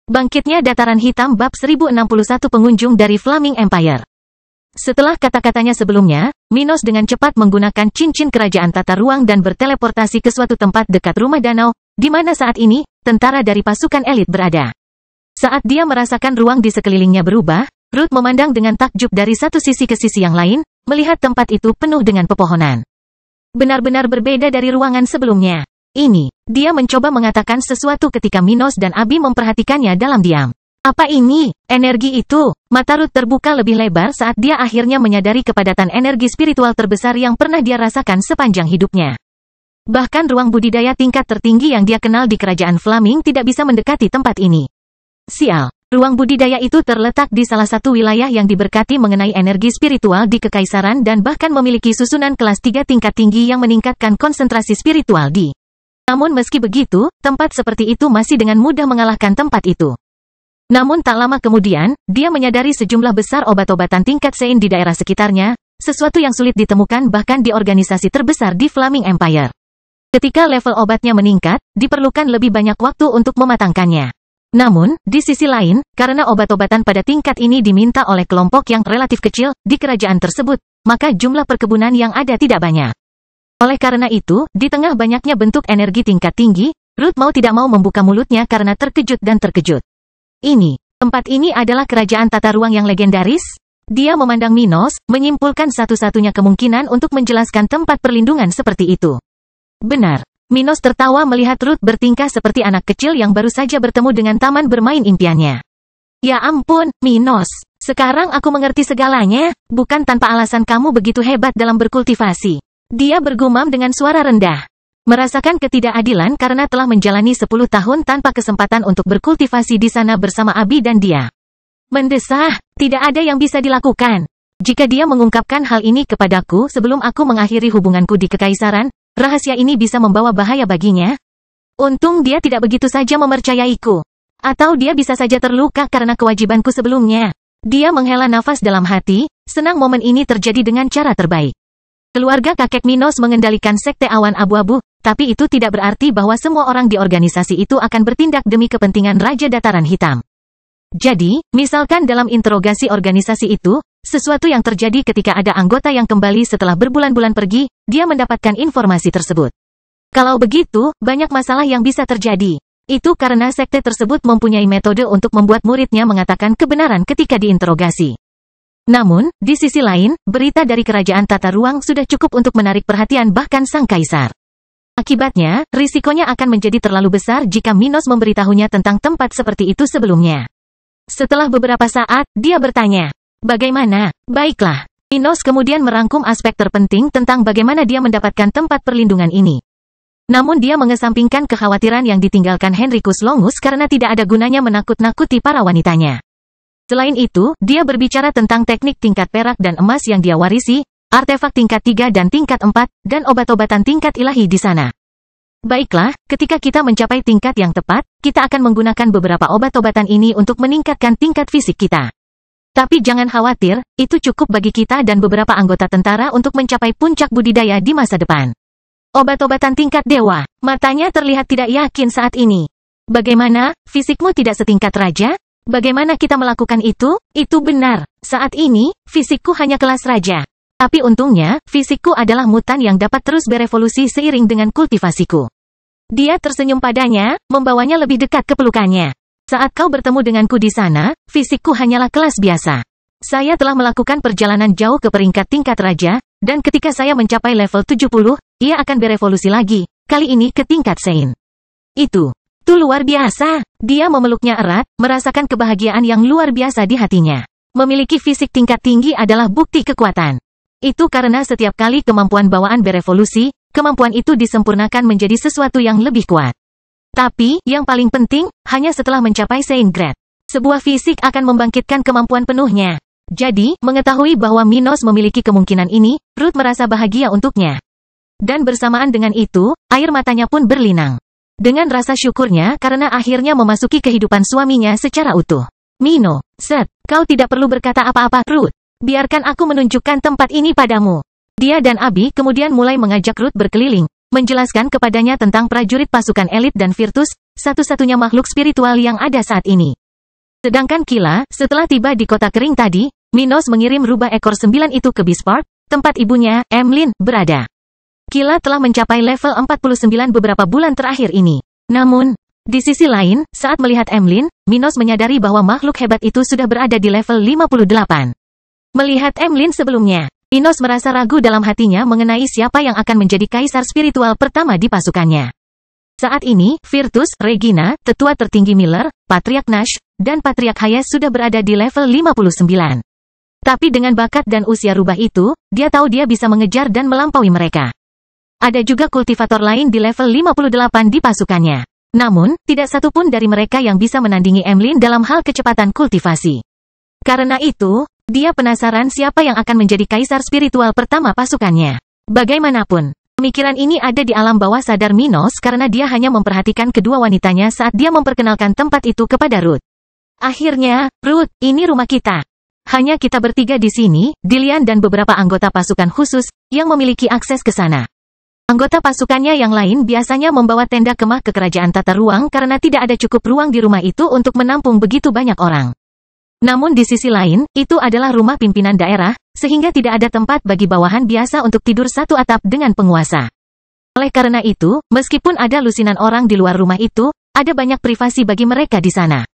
Bangkitnya Dataran Hitam bab 1061 pengunjung dari Flaming Empire. Setelah kata-katanya sebelumnya, Minos dengan cepat menggunakan cincin kerajaan tata ruang dan berteleportasi ke suatu tempat dekat rumah danau, di mana saat ini, tentara dari pasukan elit berada. Saat dia merasakan ruang di sekelilingnya berubah, Ruth memandang dengan takjub dari satu sisi ke sisi yang lain, melihat tempat itu penuh dengan pepohonan. Benar-benar berbeda dari ruangan sebelumnya. Ini, dia mencoba mengatakan sesuatu ketika Minos dan Abi memperhatikannya dalam diam. Apa ini? Energi itu? Mata Ruth terbuka lebih lebar saat dia akhirnya menyadari kepadatan energi spiritual terbesar yang pernah dia rasakan sepanjang hidupnya. Bahkan ruang budidaya tingkat tertinggi yang dia kenal di kerajaan Flaming tidak bisa mendekati tempat ini. Sial, ruang budidaya itu terletak di salah satu wilayah yang diberkati mengenai energi spiritual di Kekaisaran dan bahkan memiliki susunan kelas 3 tingkat tinggi yang meningkatkan konsentrasi spiritual di. Namun meski begitu, tempat seperti itu masih dengan mudah mengalahkan tempat itu. Namun tak lama kemudian, dia menyadari sejumlah besar obat-obatan tingkat Sein di daerah sekitarnya, sesuatu yang sulit ditemukan bahkan di organisasi terbesar di Flaming Empire. Ketika level obatnya meningkat, diperlukan lebih banyak waktu untuk mematangkannya. Namun, di sisi lain, karena obat-obatan pada tingkat ini diminta oleh kelompok yang relatif kecil di kerajaan tersebut, maka jumlah perkebunan yang ada tidak banyak. Oleh karena itu, di tengah banyaknya bentuk energi tingkat tinggi, Ruth mau tidak mau membuka mulutnya karena terkejut dan terkejut. Tempat ini adalah kerajaan tata ruang yang legendaris? Dia memandang Minos, menyimpulkan satu-satunya kemungkinan untuk menjelaskan tempat perlindungan seperti itu. Benar. Minos tertawa melihat Ruth bertingkah seperti anak kecil yang baru saja bertemu dengan taman bermain impiannya. Ya ampun, Minos. Sekarang aku mengerti segalanya, bukan tanpa alasan kamu begitu hebat dalam berkultivasi. Dia bergumam dengan suara rendah. Merasakan ketidakadilan karena telah menjalani 10 tahun tanpa kesempatan untuk berkultivasi di sana bersama Abi dan dia. Mendesah, tidak ada yang bisa dilakukan. Jika dia mengungkapkan hal ini kepadaku sebelum aku mengakhiri hubunganku di Kekaisaran, rahasia ini bisa membawa bahaya baginya. Untung dia tidak begitu saja mempercayaiku. Atau dia bisa saja terluka karena kewajibanku sebelumnya. Dia menghela nafas dalam hati, senang momen ini terjadi dengan cara terbaik. Keluarga kakek Minos mengendalikan sekte awan abu-abu, tapi itu tidak berarti bahwa semua orang di organisasi itu akan bertindak demi kepentingan Raja Dataran Hitam. Jadi, misalkan dalam interogasi organisasi itu, sesuatu yang terjadi ketika ada anggota yang kembali setelah berbulan-bulan pergi, dia mendapatkan informasi tersebut. Kalau begitu, banyak masalah yang bisa terjadi. Itu karena sekte tersebut mempunyai metode untuk membuat muridnya mengatakan kebenaran ketika diinterogasi. Namun, di sisi lain, berita dari kerajaan tata ruang sudah cukup untuk menarik perhatian bahkan sang kaisar. Akibatnya, risikonya akan menjadi terlalu besar jika Minos memberitahunya tentang tempat seperti itu sebelumnya. Setelah beberapa saat, dia bertanya, "Bagaimana?" "Baiklah." Minos kemudian merangkum aspek terpenting tentang bagaimana dia mendapatkan tempat perlindungan ini. Namun dia mengesampingkan kekhawatiran yang ditinggalkan Henricus Longus karena tidak ada gunanya menakut-nakuti para wanitanya. Selain itu, dia berbicara tentang teknik tingkat perak dan emas yang dia warisi, artefak tingkat 3 dan tingkat 4, dan obat-obatan tingkat ilahi di sana. Baiklah, ketika kita mencapai tingkat yang tepat, kita akan menggunakan beberapa obat-obatan ini untuk meningkatkan tingkat fisik kita. Tapi jangan khawatir, itu cukup bagi kita dan beberapa anggota tentara untuk mencapai puncak budidaya di masa depan. Obat-obatan tingkat dewa, matanya terlihat tidak yakin saat ini. Bagaimana, fisikmu tidak setingkat raja? Bagaimana kita melakukan itu? Itu benar. Saat ini, fisikku hanya kelas raja. Tapi untungnya, fisikku adalah mutan yang dapat terus berevolusi seiring dengan kultivasiku. Dia tersenyum padanya, membawanya lebih dekat ke pelukannya. Saat kau bertemu denganku di sana, fisikku hanyalah kelas biasa. Saya telah melakukan perjalanan jauh ke peringkat tingkat raja, dan ketika saya mencapai level 70, ia akan berevolusi lagi, kali ini ke tingkat Sein. Itu luar biasa. Dia memeluknya erat, merasakan kebahagiaan yang luar biasa di hatinya. Memiliki fisik tingkat tinggi adalah bukti kekuatan. Itu karena setiap kali kemampuan bawaan berevolusi, kemampuan itu disempurnakan menjadi sesuatu yang lebih kuat. Tapi, yang paling penting, hanya setelah mencapai Sein Grade. Sebuah fisik akan membangkitkan kemampuan penuhnya. Jadi, mengetahui bahwa Minos memiliki kemungkinan ini, Ruth merasa bahagia untuknya. Dan bersamaan dengan itu, air matanya pun berlinang. Dengan rasa syukurnya karena akhirnya memasuki kehidupan suaminya secara utuh. Mino, kau tidak perlu berkata apa-apa, Ruth. Biarkan aku menunjukkan tempat ini padamu. Dia dan Abi kemudian mulai mengajak Ruth berkeliling, menjelaskan kepadanya tentang prajurit pasukan elit dan Virtus, satu-satunya makhluk spiritual yang ada saat ini. Sedangkan Kila, setelah tiba di kota kering tadi, Minos mengirim rubah ekor 9 itu ke Beastport, tempat ibunya, Emlyn, berada. Kila telah mencapai level 49 beberapa bulan terakhir ini. Namun, di sisi lain, saat melihat Emlyn, Minos menyadari bahwa makhluk hebat itu sudah berada di level 58. Melihat Emlyn sebelumnya, Minos merasa ragu dalam hatinya mengenai siapa yang akan menjadi kaisar spiritual pertama di pasukannya. Saat ini, Virtus, Regina, tetua tertinggi Miller, Patriark Nash, dan Patriark Hayes sudah berada di level 59. Tapi dengan bakat dan usia rubah itu, dia tahu dia bisa mengejar dan melampaui mereka. Ada juga kultivator lain di level 58 di pasukannya. Namun, tidak satu pun dari mereka yang bisa menandingi Emlyn dalam hal kecepatan kultivasi. Karena itu, dia penasaran siapa yang akan menjadi kaisar spiritual pertama pasukannya. Bagaimanapun, pemikiran ini ada di alam bawah sadar Minos karena dia hanya memperhatikan kedua wanitanya saat dia memperkenalkan tempat itu kepada Ruth. Akhirnya, Ruth, ini rumah kita. Hanya kita bertiga di sini, Dillian dan beberapa anggota pasukan khusus, yang memiliki akses ke sana. Anggota pasukannya yang lain biasanya membawa tenda kemah ke kerajaan tata ruang karena tidak ada cukup ruang di rumah itu untuk menampung begitu banyak orang. Namun di sisi lain, itu adalah rumah pimpinan daerah, sehingga tidak ada tempat bagi bawahan biasa untuk tidur satu atap dengan penguasa. Oleh karena itu, meskipun ada lusinan orang di luar rumah itu, ada banyak privasi bagi mereka di sana.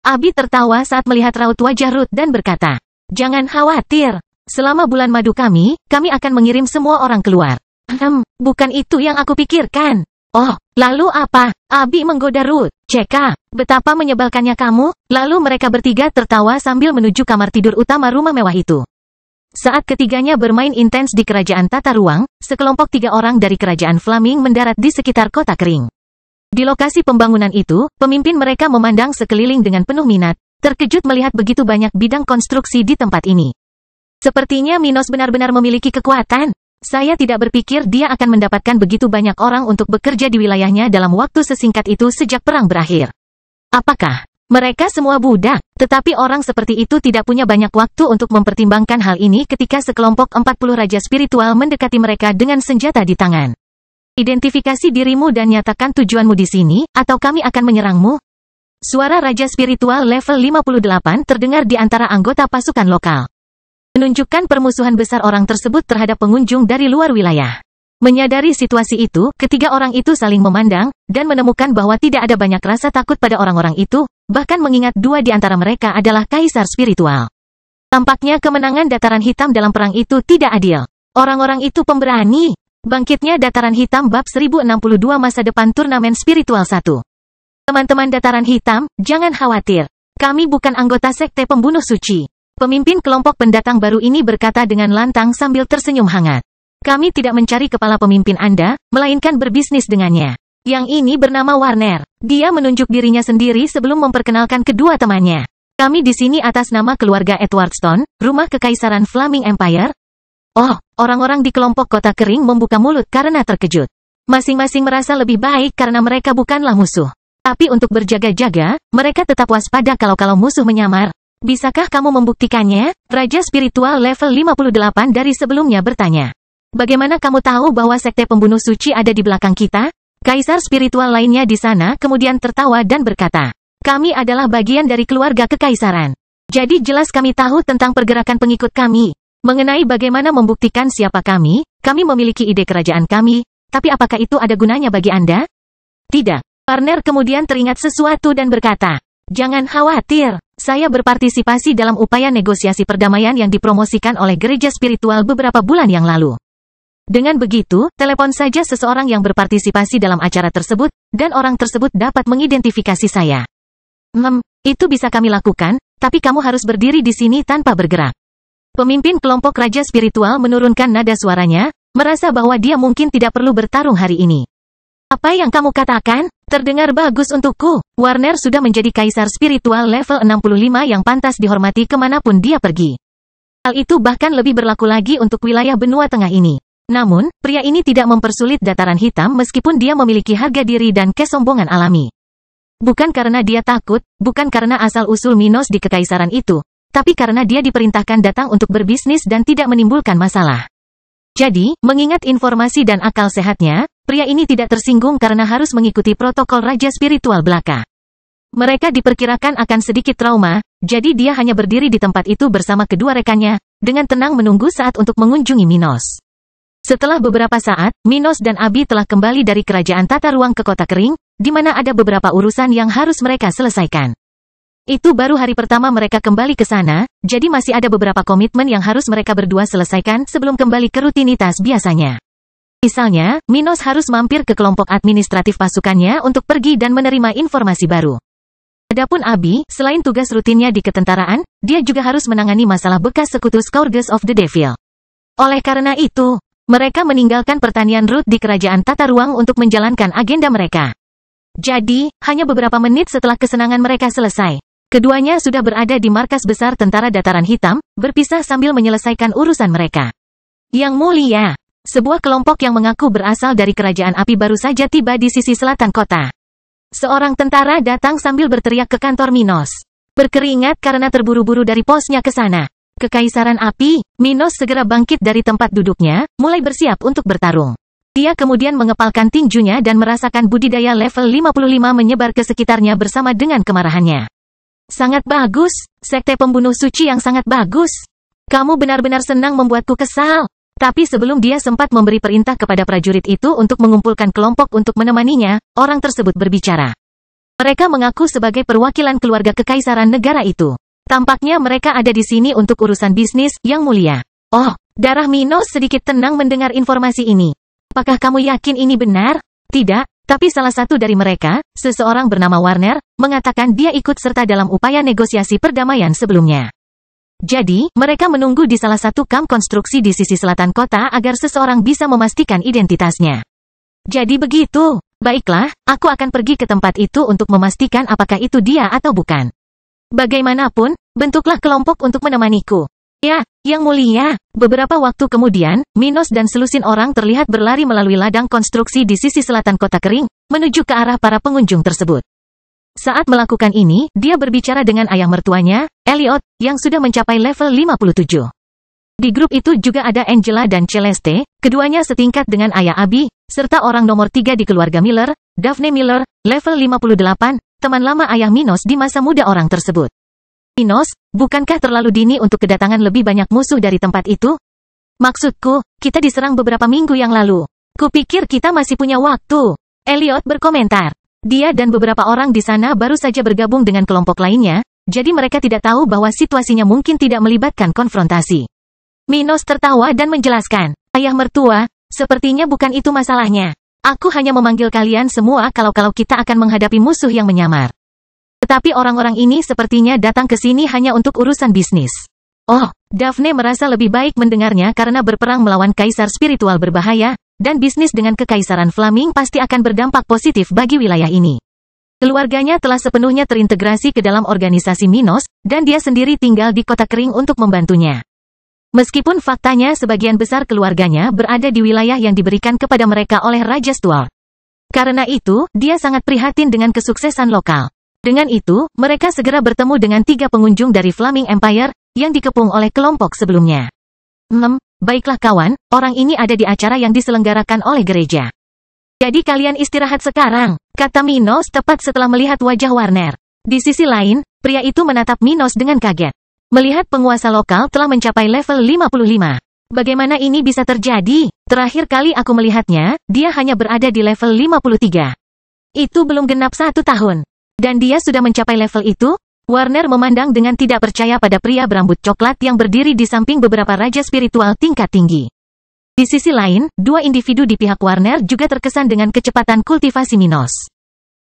Abi tertawa saat melihat raut wajah Ruth dan berkata, "Jangan khawatir. Selama bulan madu kami akan mengirim semua orang keluar." Bukan itu yang aku pikirkan. Oh, lalu apa? Abi menggoda Ruth. Ceka, betapa menyebalkannya kamu. Lalu mereka bertiga tertawa sambil menuju kamar tidur utama rumah mewah itu. Saat ketiganya bermain intens di kerajaan tata ruang, sekelompok 3 orang dari kerajaan Flaming mendarat di sekitar kota kering. Di lokasi pembangunan itu, pemimpin mereka memandang sekeliling dengan penuh minat, terkejut melihat begitu banyak bidang konstruksi di tempat ini. Sepertinya Minos benar-benar memiliki kekuatan. Saya tidak berpikir dia akan mendapatkan begitu banyak orang untuk bekerja di wilayahnya dalam waktu sesingkat itu sejak perang berakhir. Apakah mereka semua budak? Tetapi orang seperti itu tidak punya banyak waktu untuk mempertimbangkan hal ini ketika sekelompok 40 raja spiritual mendekati mereka dengan senjata di tangan. Identifikasi dirimu dan nyatakan tujuanmu di sini, atau kami akan menyerangmu. Suara raja spiritual level 58 terdengar di antara anggota pasukan lokal. Menunjukkan permusuhan besar orang tersebut terhadap pengunjung dari luar wilayah. Menyadari situasi itu, ketiga orang itu saling memandang, dan menemukan bahwa tidak ada banyak rasa takut pada orang-orang itu, bahkan mengingat 2 di antara mereka adalah kaisar spiritual. Tampaknya kemenangan Dataran Hitam dalam perang itu tidak adil. Orang-orang itu pemberani. Bangkitnya Dataran Hitam bab 1062 masa depan turnamen spiritual 1. Teman-teman Dataran Hitam, jangan khawatir. Kami bukan anggota sekte pembunuh suci. Pemimpin kelompok pendatang baru ini berkata dengan lantang sambil tersenyum hangat. Kami tidak mencari kepala pemimpin Anda, melainkan berbisnis dengannya. Yang ini bernama Warner. Dia menunjuk dirinya sendiri sebelum memperkenalkan kedua temannya. Kami di sini atas nama keluarga Edwardstone, rumah kekaisaran Flaming Empire. Oh, orang-orang di kelompok kota kering membuka mulut karena terkejut. Masing-masing merasa lebih baik karena mereka bukanlah musuh. Tapi untuk berjaga-jaga, mereka tetap waspada kalau musuh menyamar. Bisakah kamu membuktikannya? Raja spiritual level 58 dari sebelumnya bertanya. Bagaimana kamu tahu bahwa sekte pembunuh suci ada di belakang kita? Kaisar spiritual lainnya di sana kemudian tertawa dan berkata, kami adalah bagian dari keluarga kekaisaran. Jadi jelas kami tahu tentang pergerakan pengikut kami. Mengenai bagaimana membuktikan siapa kami memiliki ide kerajaan kami, tapi apakah itu ada gunanya bagi Anda? Tidak. Warner kemudian teringat sesuatu dan berkata, jangan khawatir. Saya berpartisipasi dalam upaya negosiasi perdamaian yang dipromosikan oleh gereja spiritual beberapa bulan yang lalu. Dengan begitu, telepon saja seseorang yang berpartisipasi dalam acara tersebut, dan orang tersebut dapat mengidentifikasi saya. Itu bisa kami lakukan, tapi kamu harus berdiri di sini tanpa bergerak. Pemimpin kelompok raja spiritual menurunkan nada suaranya, merasa bahwa dia mungkin tidak perlu bertarung hari ini. Apa yang kamu katakan? Terdengar bagus untukku. Warner sudah menjadi kaisar spiritual level 65 yang pantas dihormati kemanapun dia pergi. Hal itu bahkan lebih berlaku lagi untuk wilayah benua tengah ini. Namun, pria ini tidak mempersulit Dataran Hitam meskipun dia memiliki harga diri dan kesombongan alami. Bukan karena dia takut, bukan karena asal-usul Minos di kekaisaran itu, tapi karena dia diperintahkan datang untuk berbisnis dan tidak menimbulkan masalah. Jadi, mengingat informasi dan akal sehatnya, pria ini tidak tersinggung karena harus mengikuti protokol Raja Spiritual belaka. Mereka diperkirakan akan sedikit trauma, jadi dia hanya berdiri di tempat itu bersama kedua rekannya, dengan tenang menunggu saat untuk mengunjungi Minos. Setelah beberapa saat, Minos dan Abi telah kembali dari kerajaan tata ruang ke kota kering, di mana ada beberapa urusan yang harus mereka selesaikan. Itu baru hari pertama mereka kembali ke sana, jadi masih ada beberapa komitmen yang harus mereka berdua selesaikan sebelum kembali ke rutinitas biasanya. Misalnya, Minos harus mampir ke kelompok administratif pasukannya untuk pergi dan menerima informasi baru. Adapun Abi, selain tugas rutinnya di ketentaraan, dia juga harus menangani masalah bekas sekutu Scourges of the Devil. Oleh karena itu, mereka meninggalkan pertanian Root di kerajaan tata ruang untuk menjalankan agenda mereka. Jadi, hanya beberapa menit setelah kesenangan mereka selesai, keduanya sudah berada di markas besar tentara dataran hitam, berpisah sambil menyelesaikan urusan mereka. Yang mulia, sebuah kelompok yang mengaku berasal dari kerajaan api baru saja tiba di sisi selatan kota. Seorang tentara datang sambil berteriak ke kantor Minos. Berkeringat karena terburu-buru dari posnya ke sana. Kekaisaran api, Minos segera bangkit dari tempat duduknya, mulai bersiap untuk bertarung. Dia kemudian mengepalkan tinjunya dan merasakan budidaya level 55 menyebar ke sekitarnya bersama dengan kemarahannya. Sangat bagus, sekte pembunuh suci yang sangat bagus. Kamu benar-benar senang membuatku kesal. Tapi sebelum dia sempat memberi perintah kepada prajurit itu untuk mengumpulkan kelompok untuk menemaninya, orang tersebut berbicara. Mereka mengaku sebagai perwakilan keluarga kekaisaran negara itu. Tampaknya mereka ada di sini untuk urusan bisnis, yang mulia. Oh, darah Minos sedikit tenang mendengar informasi ini. Apakah kamu yakin ini benar? Tidak. Tapi salah satu dari mereka, seseorang bernama Warner, mengatakan dia ikut serta dalam upaya negosiasi perdamaian sebelumnya. Jadi, mereka menunggu di salah satu kamp konstruksi di sisi selatan kota agar seseorang bisa memastikan identitasnya. Jadi begitu. Baiklah, aku akan pergi ke tempat itu untuk memastikan apakah itu dia atau bukan. Bagaimanapun, bentuklah kelompok untuk menemaniku. Ya, yang mulia. Beberapa waktu kemudian, Minos dan selusin orang terlihat berlari melalui ladang konstruksi di sisi selatan kota kering, menuju ke arah para pengunjung tersebut. Saat melakukan ini, dia berbicara dengan ayah mertuanya, Elliot, yang sudah mencapai level 57. Di grup itu juga ada Angela dan Celeste, keduanya setingkat dengan ayah Abi, serta orang nomor 3 di keluarga Miller, Daphne Miller, level 58, teman lama ayah Minos di masa muda orang tersebut. Minos, bukankah terlalu dini untuk kedatangan lebih banyak musuh dari tempat itu? Maksudku, kita diserang beberapa minggu yang lalu. Kupikir kita masih punya waktu. Elliot berkomentar. Dia dan beberapa orang di sana baru saja bergabung dengan kelompok lainnya, jadi mereka tidak tahu bahwa situasinya mungkin tidak melibatkan konfrontasi. Minos tertawa dan menjelaskan, ayah mertua, sepertinya bukan itu masalahnya. Aku hanya memanggil kalian semua kalau kita akan menghadapi musuh yang menyamar. Tetapi orang-orang ini sepertinya datang ke sini hanya untuk urusan bisnis. Oh, Daphne merasa lebih baik mendengarnya karena berperang melawan kaisar spiritual berbahaya, dan bisnis dengan kekaisaran Flaming pasti akan berdampak positif bagi wilayah ini. Keluarganya telah sepenuhnya terintegrasi ke dalam organisasi Minos, dan dia sendiri tinggal di kota kering untuk membantunya. Meskipun faktanya sebagian besar keluarganya berada di wilayah yang diberikan kepada mereka oleh Raja Stuart. Karena itu, dia sangat prihatin dengan kesuksesan lokal. Dengan itu, mereka segera bertemu dengan 3 pengunjung dari Flaming Empire, yang dikepung oleh kelompok sebelumnya. Baiklah kawan, orang ini ada di acara yang diselenggarakan oleh gereja. Jadi kalian istirahat sekarang, kata Minos tepat setelah melihat wajah Warner. Di sisi lain, pria itu menatap Minos dengan kaget. Melihat penguasa lokal telah mencapai level 55. Bagaimana ini bisa terjadi? Terakhir kali aku melihatnya, dia hanya berada di level 53. Itu belum genap 1 tahun. Dan dia sudah mencapai level itu? Warner memandang dengan tidak percaya pada pria berambut coklat yang berdiri di samping beberapa raja spiritual tingkat tinggi. Di sisi lain, 2 individu di pihak Warner juga terkesan dengan kecepatan kultivasi Minos.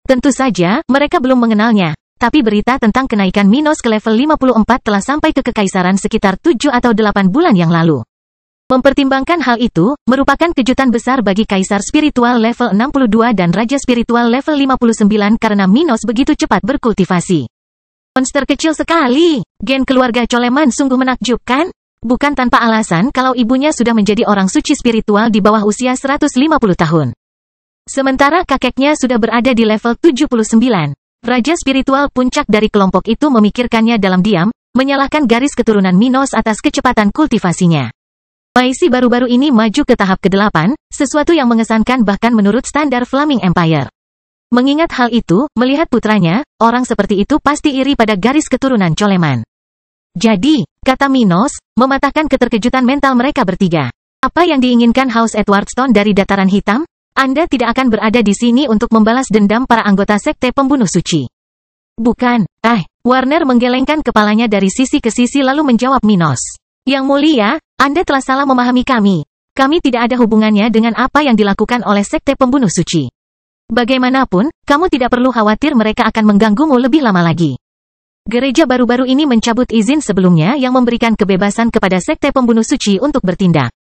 Tentu saja, mereka belum mengenalnya, tapi berita tentang kenaikan Minos ke level 54 telah sampai ke kekaisaran sekitar 7 atau 8 bulan yang lalu. Mempertimbangkan hal itu, merupakan kejutan besar bagi Kaisar Spiritual level 62 dan Raja Spiritual level 59 karena Minos begitu cepat berkultivasi. Monster kecil sekali, gen keluarga Coleman sungguh menakjubkan. Bukan tanpa alasan kalau ibunya sudah menjadi orang suci spiritual di bawah usia 150 tahun. Sementara kakeknya sudah berada di level 79. Raja Spiritual puncak dari kelompok itu memikirkannya dalam diam, menyalahkan garis keturunan Minos atas kecepatan kultivasinya. Maisi baru-baru ini maju ke tahap ke-8, sesuatu yang mengesankan bahkan menurut standar Flaming Empire. Mengingat hal itu, melihat putranya, orang seperti itu pasti iri pada garis keturunan Coleman. Jadi, kata Minos, mematahkan keterkejutan mental mereka bertiga. Apa yang diinginkan House Edwardstone dari Dataran Hitam? Anda tidak akan berada di sini untuk membalas dendam para anggota sekte pembunuh suci. Bukan, Warner menggelengkan kepalanya dari sisi ke sisi lalu menjawab Minos. Yang mulia, Anda telah salah memahami kami. Kami tidak ada hubungannya dengan apa yang dilakukan oleh sekte pembunuh suci. Bagaimanapun, kamu tidak perlu khawatir mereka akan mengganggumu lebih lama lagi. Gereja baru-baru ini mencabut izin sebelumnya yang memberikan kebebasan kepada sekte pembunuh suci untuk bertindak.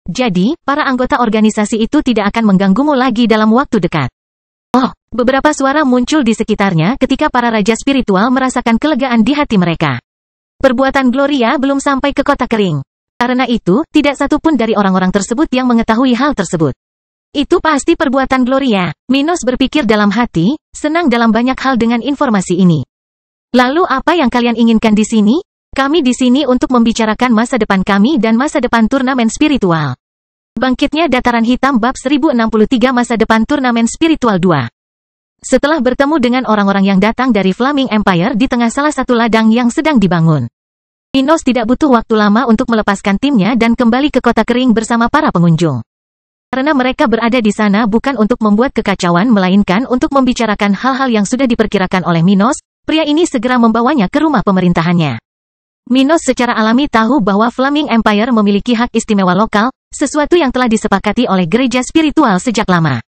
Jadi, para anggota organisasi itu tidak akan mengganggumu lagi dalam waktu dekat. Oh, beberapa suara muncul di sekitarnya ketika para raja spiritual merasakan kelegaan di hati mereka. Perbuatan Gloria belum sampai ke kota kering. Karena itu, tidak satu pun dari orang-orang tersebut yang mengetahui hal tersebut. Itu pasti perbuatan Gloria. Minos berpikir dalam hati, senang dalam banyak hal dengan informasi ini. Lalu apa yang kalian inginkan di sini? Kami di sini untuk membicarakan masa depan kami dan masa depan turnamen spiritual. Bangkitnya Dataran Hitam Bab 1063 Masa Depan Turnamen Spiritual 2. Setelah bertemu dengan orang-orang yang datang dari Flaming Empire di tengah salah satu ladang yang sedang dibangun, Minos tidak butuh waktu lama untuk melepaskan timnya dan kembali ke kota kering bersama para pengunjung. Karena mereka berada di sana bukan untuk membuat kekacauan melainkan untuk membicarakan hal-hal yang sudah diperkirakan oleh Minos, pria ini segera membawanya ke rumah pemerintahannya. Minos secara alami tahu bahwa Flaming Empire memiliki hak istimewa lokal, sesuatu yang telah disepakati oleh gereja spiritual sejak lama.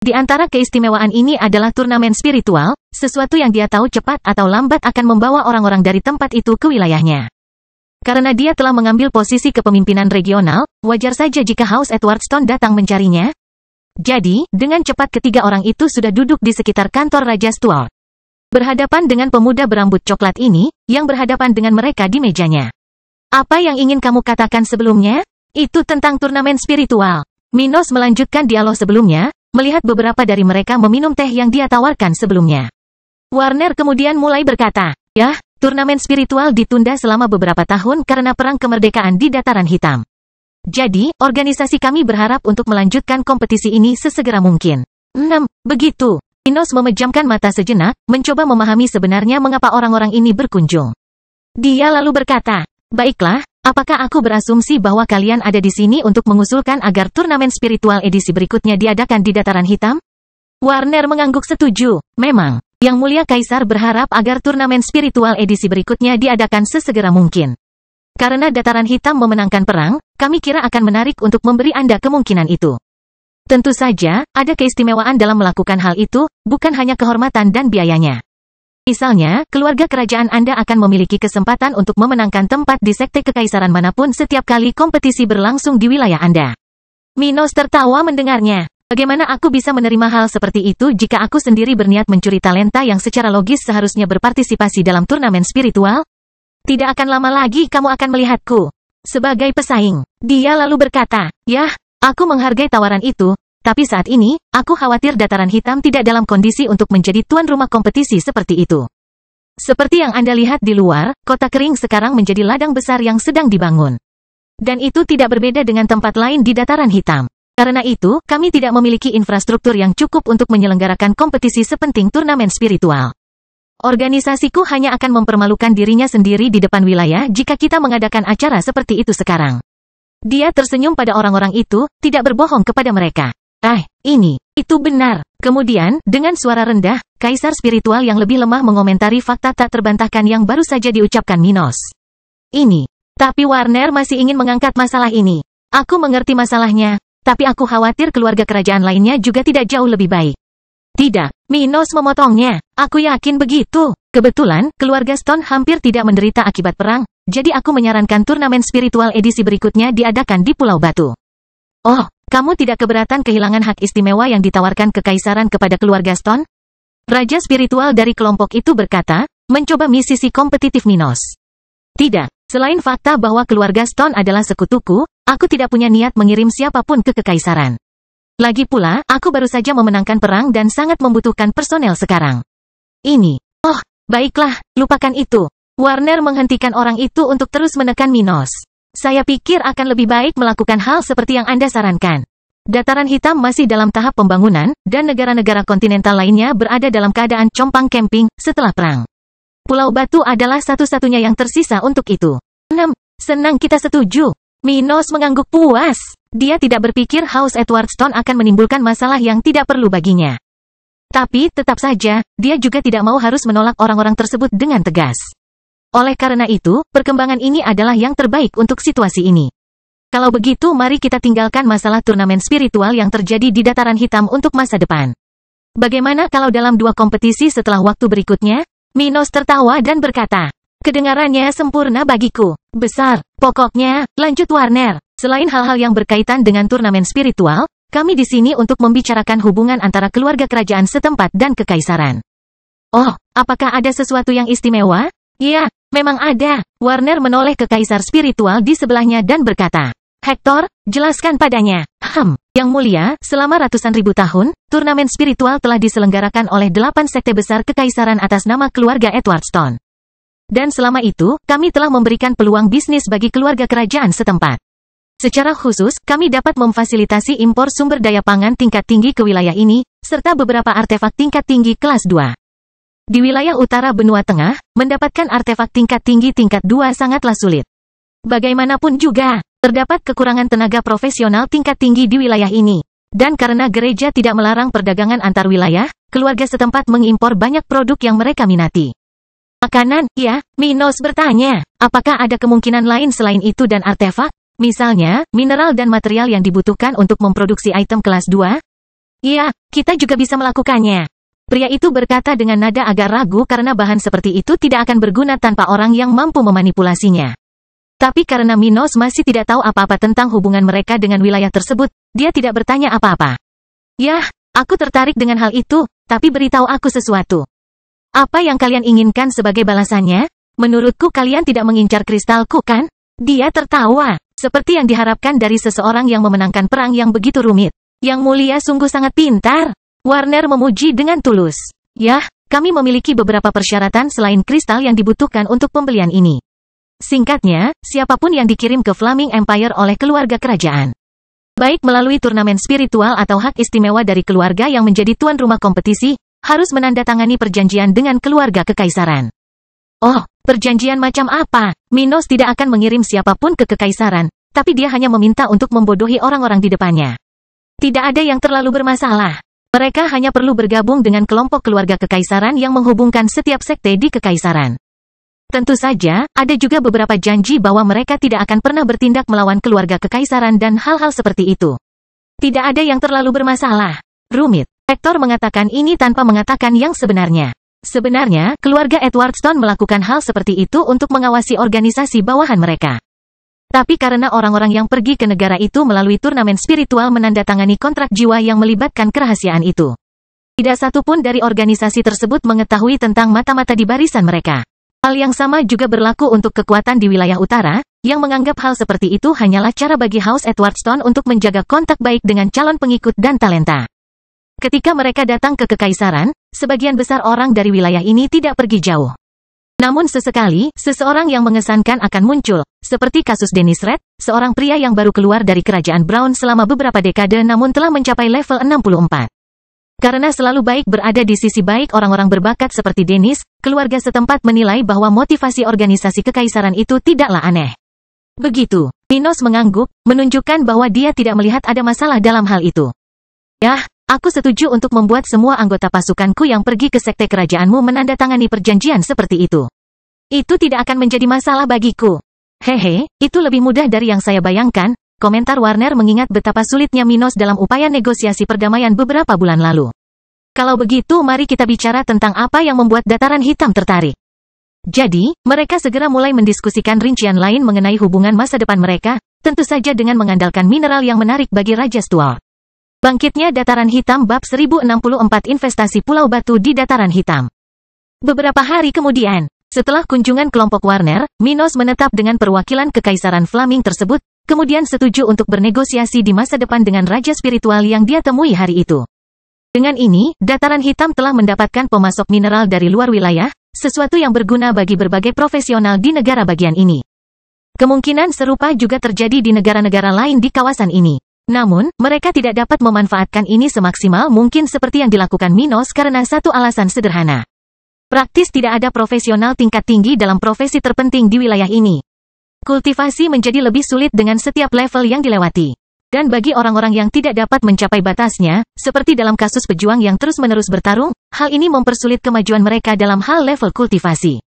Di antara keistimewaan ini adalah turnamen spiritual, sesuatu yang dia tahu cepat atau lambat akan membawa orang-orang dari tempat itu ke wilayahnya. Karena dia telah mengambil posisi kepemimpinan regional, wajar saja jika House Edwardstone datang mencarinya. Jadi, dengan cepat ketiga orang itu sudah duduk di sekitar kantor Raja Stuart. Berhadapan dengan pemuda berambut coklat ini, yang berhadapan dengan mereka di mejanya. Apa yang ingin kamu katakan sebelumnya? Itu tentang turnamen spiritual. Minos melanjutkan dialog sebelumnya, melihat beberapa dari mereka meminum teh yang dia tawarkan sebelumnya. Warner kemudian mulai berkata, turnamen spiritual ditunda selama beberapa tahun karena perang kemerdekaan di Dataran Hitam. Jadi, organisasi kami berharap untuk melanjutkan kompetisi ini sesegera mungkin. Begitu. Minos memejamkan mata sejenak, mencoba memahami sebenarnya mengapa orang-orang ini berkunjung. Dia lalu berkata, baiklah, apakah aku berasumsi bahwa kalian ada di sini untuk mengusulkan agar turnamen spiritual edisi berikutnya diadakan di Dataran Hitam? Warner mengangguk setuju. Memang, Yang Mulia Kaisar berharap agar turnamen spiritual edisi berikutnya diadakan sesegera mungkin. Karena Dataran Hitam memenangkan perang, kami kira akan menarik untuk memberi Anda kemungkinan itu. Tentu saja, ada keistimewaan dalam melakukan hal itu, bukan hanya kehormatan dan biayanya. Misalnya, keluarga kerajaan Anda akan memiliki kesempatan untuk memenangkan tempat di sekte kekaisaran manapun setiap kali kompetisi berlangsung di wilayah Anda. Minos tertawa mendengarnya. Bagaimana aku bisa menerima hal seperti itu jika aku sendiri berniat mencuri talenta yang secara logis seharusnya berpartisipasi dalam turnamen spiritual? Tidak akan lama lagi kamu akan melihatku sebagai pesaing. Dia lalu berkata, aku menghargai tawaran itu, tapi saat ini, aku khawatir Dataran Hitam tidak dalam kondisi untuk menjadi tuan rumah kompetisi seperti itu. Seperti yang Anda lihat di luar, kota kering sekarang menjadi ladang besar yang sedang dibangun. Dan itu tidak berbeda dengan tempat lain di Dataran Hitam. Karena itu, kami tidak memiliki infrastruktur yang cukup untuk menyelenggarakan kompetisi sepenting turnamen spiritual. Organisasiku hanya akan mempermalukan dirinya sendiri di depan wilayah jika kita mengadakan acara seperti itu sekarang. Dia tersenyum pada orang-orang itu, tidak berbohong kepada mereka. Itu benar. Kemudian, dengan suara rendah, Kaisar Spiritual yang lebih lemah mengomentari fakta tak terbantahkan yang baru saja diucapkan Minos. Tapi Warner masih ingin mengangkat masalah ini. Aku mengerti masalahnya, tapi aku khawatir keluarga kerajaan lainnya juga tidak jauh lebih baik. Tidak, Minos memotongnya. Aku yakin begitu. Kebetulan, keluarga Stone hampir tidak menderita akibat perang, jadi aku menyarankan turnamen spiritual edisi berikutnya diadakan di Pulau Batu. Oh, kamu tidak keberatan kehilangan hak istimewa yang ditawarkan kekaisaran kepada keluarga Stone? Raja spiritual dari kelompok itu berkata, mencoba sisi kompetitif Minos. Tidak, selain fakta bahwa keluarga Stone adalah sekutuku, aku tidak punya niat mengirim siapapun ke kekaisaran. Lagi pula, aku baru saja memenangkan perang dan sangat membutuhkan personel sekarang. Baiklah, lupakan itu. Warner menghentikan orang itu untuk terus menekan Minos. Saya pikir akan lebih baik melakukan hal seperti yang Anda sarankan. Dataran hitam masih dalam tahap pembangunan, dan negara-negara kontinental lainnya berada dalam keadaan compang-camping setelah perang. Pulau Batu adalah satu-satunya yang tersisa untuk itu. 6. Senang kita setuju. Minos mengangguk puas. Dia tidak berpikir House Edwardstone akan menimbulkan masalah yang tidak perlu baginya. Tapi, tetap saja, dia juga tidak mau harus menolak orang-orang tersebut dengan tegas. Oleh karena itu, perkembangan ini adalah yang terbaik untuk situasi ini. Kalau begitu mari kita tinggalkan masalah turnamen spiritual yang terjadi di Dataran Hitam untuk masa depan. Bagaimana kalau dalam 2 kompetisi setelah waktu berikutnya? Minos tertawa dan berkata, kedengarannya sempurna bagiku. Besar. Pokoknya, lanjut Warner. Selain hal-hal yang berkaitan dengan turnamen spiritual, kami di sini untuk membicarakan hubungan antara keluarga kerajaan setempat dan kekaisaran. Oh, apakah ada sesuatu yang istimewa? Ya, memang ada. Warner menoleh ke kaisar spiritual di sebelahnya dan berkata, Hector, jelaskan padanya. Yang mulia, selama ratusan ribu tahun, turnamen spiritual telah diselenggarakan oleh 8 sekte besar kekaisaran atas nama keluarga Edwardstone. Dan selama itu, kami telah memberikan peluang bisnis bagi keluarga kerajaan setempat. Secara khusus, kami dapat memfasilitasi impor sumber daya pangan tingkat tinggi ke wilayah ini, serta beberapa artefak tingkat tinggi kelas 2. Di wilayah utara benua tengah, mendapatkan artefak tingkat tinggi tingkat 2 sangatlah sulit. Bagaimanapun juga, terdapat kekurangan tenaga profesional tingkat tinggi di wilayah ini. Dan karena gereja tidak melarang perdagangan antar wilayah, keluarga setempat mengimpor banyak produk yang mereka minati. Makanan, ya, Minos bertanya, apakah ada kemungkinan lain selain itu dan artefak? Misalnya, mineral dan material yang dibutuhkan untuk memproduksi item kelas 2? Iya, kita juga bisa melakukannya. Pria itu berkata dengan nada agak ragu karena bahan seperti itu tidak akan berguna tanpa orang yang mampu memanipulasinya. Tapi karena Minos masih tidak tahu apa-apa tentang hubungan mereka dengan wilayah tersebut, dia tidak bertanya apa-apa. Yah, aku tertarik dengan hal itu, tapi beritahu aku sesuatu. Apa yang kalian inginkan sebagai balasannya? Menurutku kalian tidak mengincar kristalku kan? Dia tertawa. Seperti yang diharapkan dari seseorang yang memenangkan perang yang begitu rumit. Yang mulia sungguh sangat pintar. Warner memuji dengan tulus. Yah, kami memiliki beberapa persyaratan selain kristal yang dibutuhkan untuk pembelian ini. Singkatnya, siapapun yang dikirim ke Flaming Empire oleh keluarga kerajaan, baik melalui turnamen spiritual atau hak istimewa dari keluarga yang menjadi tuan rumah kompetisi, harus menandatangani perjanjian dengan keluarga kekaisaran. Oh, perjanjian macam apa? Minos tidak akan mengirim siapapun ke kekaisaran, tapi dia hanya meminta untuk membodohi orang-orang di depannya. Tidak ada yang terlalu bermasalah. Mereka hanya perlu bergabung dengan kelompok keluarga kekaisaran yang menghubungkan setiap sekte di kekaisaran. Tentu saja, ada juga beberapa janji bahwa mereka tidak akan pernah bertindak melawan keluarga kekaisaran dan hal-hal seperti itu. Tidak ada yang terlalu bermasalah. Rumit. Hector mengatakan ini tanpa mengatakan yang sebenarnya. Sebenarnya, keluarga Edwardstone melakukan hal seperti itu untuk mengawasi organisasi bawahan mereka. Tapi karena orang-orang yang pergi ke negara itu melalui turnamen spiritual menandatangani kontrak jiwa yang melibatkan kerahasiaan itu. Tidak satu pun dari organisasi tersebut mengetahui tentang mata-mata di barisan mereka. Hal yang sama juga berlaku untuk kekuatan di wilayah utara, yang menganggap hal seperti itu hanyalah cara bagi House Edwardstone untuk menjaga kontak baik dengan calon pengikut dan talenta. Ketika mereka datang ke kekaisaran, sebagian besar orang dari wilayah ini tidak pergi jauh. Namun sesekali, seseorang yang mengesankan akan muncul, seperti kasus Dennis Red, seorang pria yang baru keluar dari kerajaan Brown selama beberapa dekade namun telah mencapai level 64. Karena selalu baik berada di sisi baik orang-orang berbakat seperti Dennis, keluarga setempat menilai bahwa motivasi organisasi kekaisaran itu tidaklah aneh. Begitu, Minos mengangguk, menunjukkan bahwa dia tidak melihat ada masalah dalam hal itu. Yah, aku setuju untuk membuat semua anggota pasukanku yang pergi ke sekte kerajaanmu menandatangani perjanjian seperti itu. Itu tidak akan menjadi masalah bagiku. Hehe, itu lebih mudah dari yang saya bayangkan, komentar Warner mengingat betapa sulitnya Minos dalam upaya negosiasi perdamaian beberapa bulan lalu. Kalau begitu mari kita bicara tentang apa yang membuat Dataran Hitam tertarik. Jadi, mereka segera mulai mendiskusikan rincian lain mengenai hubungan masa depan mereka, tentu saja dengan mengandalkan mineral yang menarik bagi Raja Stuart. Bangkitnya Dataran Hitam bab 1064 investasi Pulau Batu di Dataran Hitam. Beberapa hari kemudian, setelah kunjungan kelompok Warner, Minos menetap dengan perwakilan kekaisaran Flaming tersebut, kemudian setuju untuk bernegosiasi di masa depan dengan Raja Spiritual yang dia temui hari itu. Dengan ini, Dataran Hitam telah mendapatkan pemasok mineral dari luar wilayah, sesuatu yang berguna bagi berbagai profesional di negara bagian ini. Kemungkinan serupa juga terjadi di negara-negara lain di kawasan ini. Namun, mereka tidak dapat memanfaatkan ini semaksimal mungkin seperti yang dilakukan Minos karena satu alasan sederhana. Praktis tidak ada profesional tingkat tinggi dalam profesi terpenting di wilayah ini. Kultivasi menjadi lebih sulit dengan setiap level yang dilewati. Dan bagi orang-orang yang tidak dapat mencapai batasnya, seperti dalam kasus pejuang yang terus-menerus bertarung, hal ini mempersulit kemajuan mereka dalam hal level kultivasi.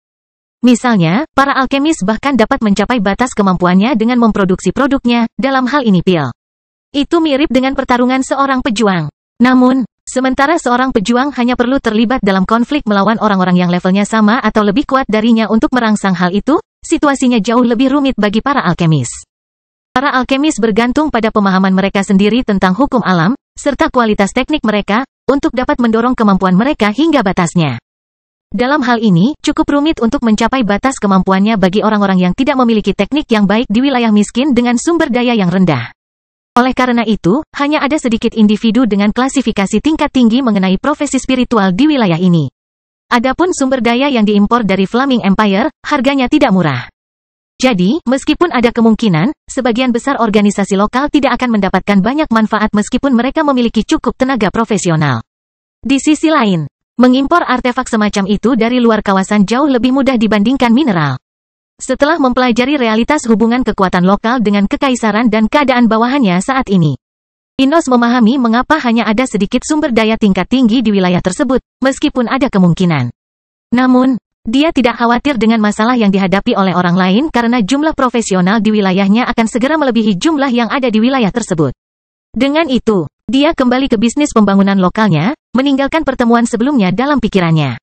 Misalnya, para alkemis bahkan dapat mencapai batas kemampuannya dengan memproduksi produknya, dalam hal ini pil. Itu mirip dengan pertarungan seorang pejuang. Namun, sementara seorang pejuang hanya perlu terlibat dalam konflik melawan orang-orang yang levelnya sama atau lebih kuat darinya untuk merangsang hal itu, situasinya jauh lebih rumit bagi para alkemis. Para alkemis bergantung pada pemahaman mereka sendiri tentang hukum alam, serta kualitas teknik mereka, untuk dapat mendorong kemampuan mereka hingga batasnya. Dalam hal ini, cukup rumit untuk mencapai batas kemampuannya bagi orang-orang yang tidak memiliki teknik yang baik di wilayah miskin dengan sumber daya yang rendah. Oleh karena itu, hanya ada sedikit individu dengan klasifikasi tingkat tinggi mengenai profesi spiritual di wilayah ini. Adapun sumber daya yang diimpor dari Flaming Empire, harganya tidak murah. Jadi, meskipun ada kemungkinan, sebagian besar organisasi lokal tidak akan mendapatkan banyak manfaat meskipun mereka memiliki cukup tenaga profesional. Di sisi lain, mengimpor artefak semacam itu dari luar kawasan jauh lebih mudah dibandingkan mineral. Setelah mempelajari realitas hubungan kekuatan lokal dengan kekaisaran dan keadaan bawahannya saat ini, Minos memahami mengapa hanya ada sedikit sumber daya tingkat tinggi di wilayah tersebut, meskipun ada kemungkinan. Namun, dia tidak khawatir dengan masalah yang dihadapi oleh orang lain karena jumlah profesional di wilayahnya akan segera melebihi jumlah yang ada di wilayah tersebut. Dengan itu, dia kembali ke bisnis pembangunan lokalnya, meninggalkan pertemuan sebelumnya dalam pikirannya.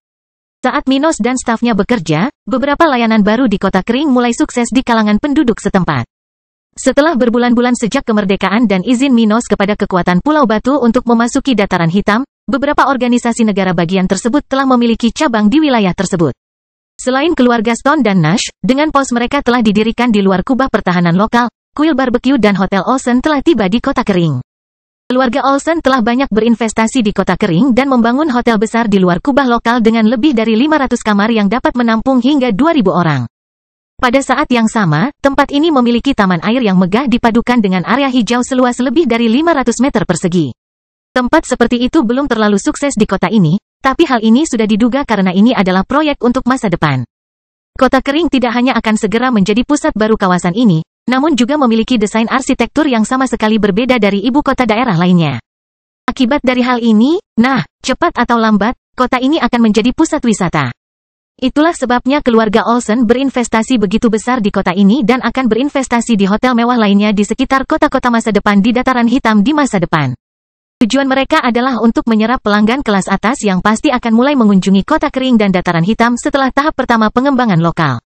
Saat Minos dan stafnya bekerja, beberapa layanan baru di Kota Kering mulai sukses di kalangan penduduk setempat. Setelah berbulan-bulan sejak kemerdekaan dan izin Minos kepada kekuatan Pulau Batu untuk memasuki Dataran Hitam, beberapa organisasi negara bagian tersebut telah memiliki cabang di wilayah tersebut. Selain keluarga Stone dan Nash, dengan pos mereka telah didirikan di luar kubah pertahanan lokal, Quill Barbecue dan Hotel Olsen telah tiba di Kota Kering. Keluarga Olsen telah banyak berinvestasi di Kota Kering dan membangun hotel besar di luar kubah lokal dengan lebih dari 500 kamar yang dapat menampung hingga 2.000 orang. Pada saat yang sama, tempat ini memiliki taman air yang megah dipadukan dengan area hijau seluas lebih dari 500 meter persegi. Tempat seperti itu belum terlalu sukses di kota ini, tapi hal ini sudah diduga karena ini adalah proyek untuk masa depan. Kota Kering tidak hanya akan segera menjadi pusat baru kawasan ini, namun juga memiliki desain arsitektur yang sama sekali berbeda dari ibu kota daerah lainnya. Akibat dari hal ini, cepat atau lambat, kota ini akan menjadi pusat wisata. Itulah sebabnya keluarga Olsen berinvestasi begitu besar di kota ini dan akan berinvestasi di hotel mewah lainnya di sekitar kota-kota masa depan di Dataran Hitam di masa depan. Tujuan mereka adalah untuk menyerap pelanggan kelas atas yang pasti akan mulai mengunjungi Kota Kering dan Dataran Hitam setelah tahap pertama pengembangan lokal.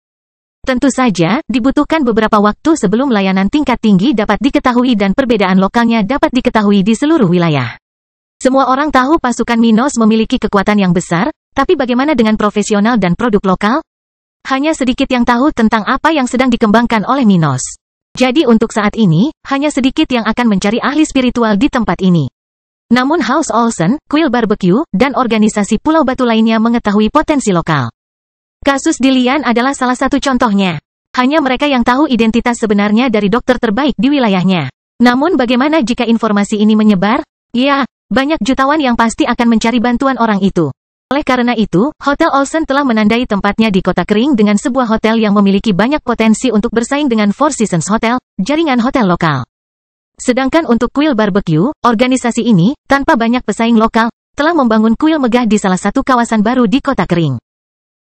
Tentu saja, dibutuhkan beberapa waktu sebelum layanan tingkat tinggi dapat diketahui dan perbedaan lokalnya dapat diketahui di seluruh wilayah. Semua orang tahu pasukan Minos memiliki kekuatan yang besar, tapi bagaimana dengan profesional dan produk lokal? Hanya sedikit yang tahu tentang apa yang sedang dikembangkan oleh Minos. Jadi untuk saat ini, hanya sedikit yang akan mencari ahli spiritual di tempat ini. Namun House Olsen, Quill Barbecue, dan organisasi Pulau Batu lainnya mengetahui potensi lokal. Kasus Dilian adalah salah satu contohnya. Hanya mereka yang tahu identitas sebenarnya dari dokter terbaik di wilayahnya. Namun bagaimana jika informasi ini menyebar? Ya, banyak jutawan yang pasti akan mencari bantuan orang itu. Oleh karena itu, Hotel Olsen telah menandai tempatnya di Kota Kering dengan sebuah hotel yang memiliki banyak potensi untuk bersaing dengan Four Seasons Hotel, jaringan hotel lokal. Sedangkan untuk Quill Barbecue, organisasi ini, tanpa banyak pesaing lokal, telah membangun kuil megah di salah satu kawasan baru di Kota Kering.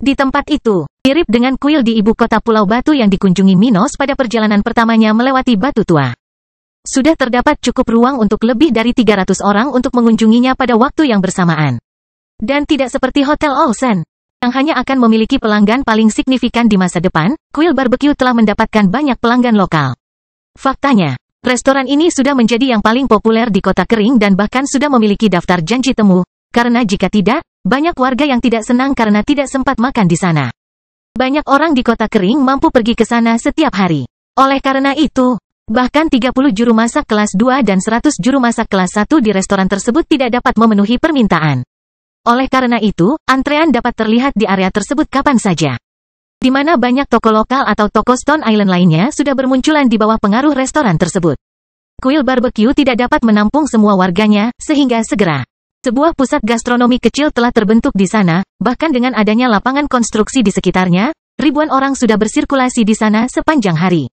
Di tempat itu, mirip dengan kuil di ibu kota Pulau Batu yang dikunjungi Minos pada perjalanan pertamanya melewati Batu Tua. Sudah terdapat cukup ruang untuk lebih dari 300 orang untuk mengunjunginya pada waktu yang bersamaan. Dan tidak seperti Hotel Olsen, yang hanya akan memiliki pelanggan paling signifikan di masa depan, Quill Barbecue telah mendapatkan banyak pelanggan lokal. Faktanya, restoran ini sudah menjadi yang paling populer di Kota Kering dan bahkan sudah memiliki daftar janji temu, karena jika tidak, banyak warga yang tidak senang karena tidak sempat makan di sana. Banyak orang di Kota Kering mampu pergi ke sana setiap hari. Oleh karena itu, bahkan 30 juru masak kelas 2 dan 100 juru masak kelas 1 di restoran tersebut tidak dapat memenuhi permintaan. Oleh karena itu, antrean dapat terlihat di area tersebut kapan saja. di mana banyak toko lokal atau toko Stone Island lainnya sudah bermunculan di bawah pengaruh restoran tersebut. Kuil Barbecue tidak dapat menampung semua warganya, sehingga segera sebuah pusat gastronomi kecil telah terbentuk di sana, bahkan dengan adanya lapangan konstruksi di sekitarnya, ribuan orang sudah bersirkulasi di sana sepanjang hari.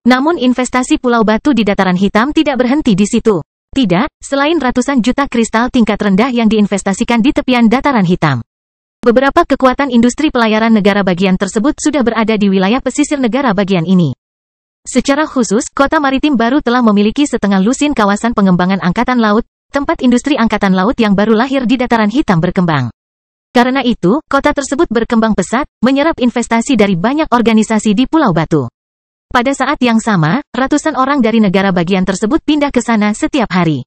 Namun investasi Pulau Batu di Dataran Hitam tidak berhenti di situ. Tidak, selain ratusan juta kristal tingkat rendah yang diinvestasikan di tepian Dataran Hitam. Beberapa kekuatan industri pelayaran negara bagian tersebut sudah berada di wilayah pesisir negara bagian ini. Secara khusus, kota maritim baru telah memiliki setengah lusin kawasan pengembangan angkatan laut, tempat industri angkatan laut yang baru lahir di Dataran Hitam berkembang. Karena itu, kota tersebut berkembang pesat, menyerap investasi dari banyak organisasi di Pulau Batu. Pada saat yang sama, ratusan orang dari negara bagian tersebut pindah ke sana setiap hari.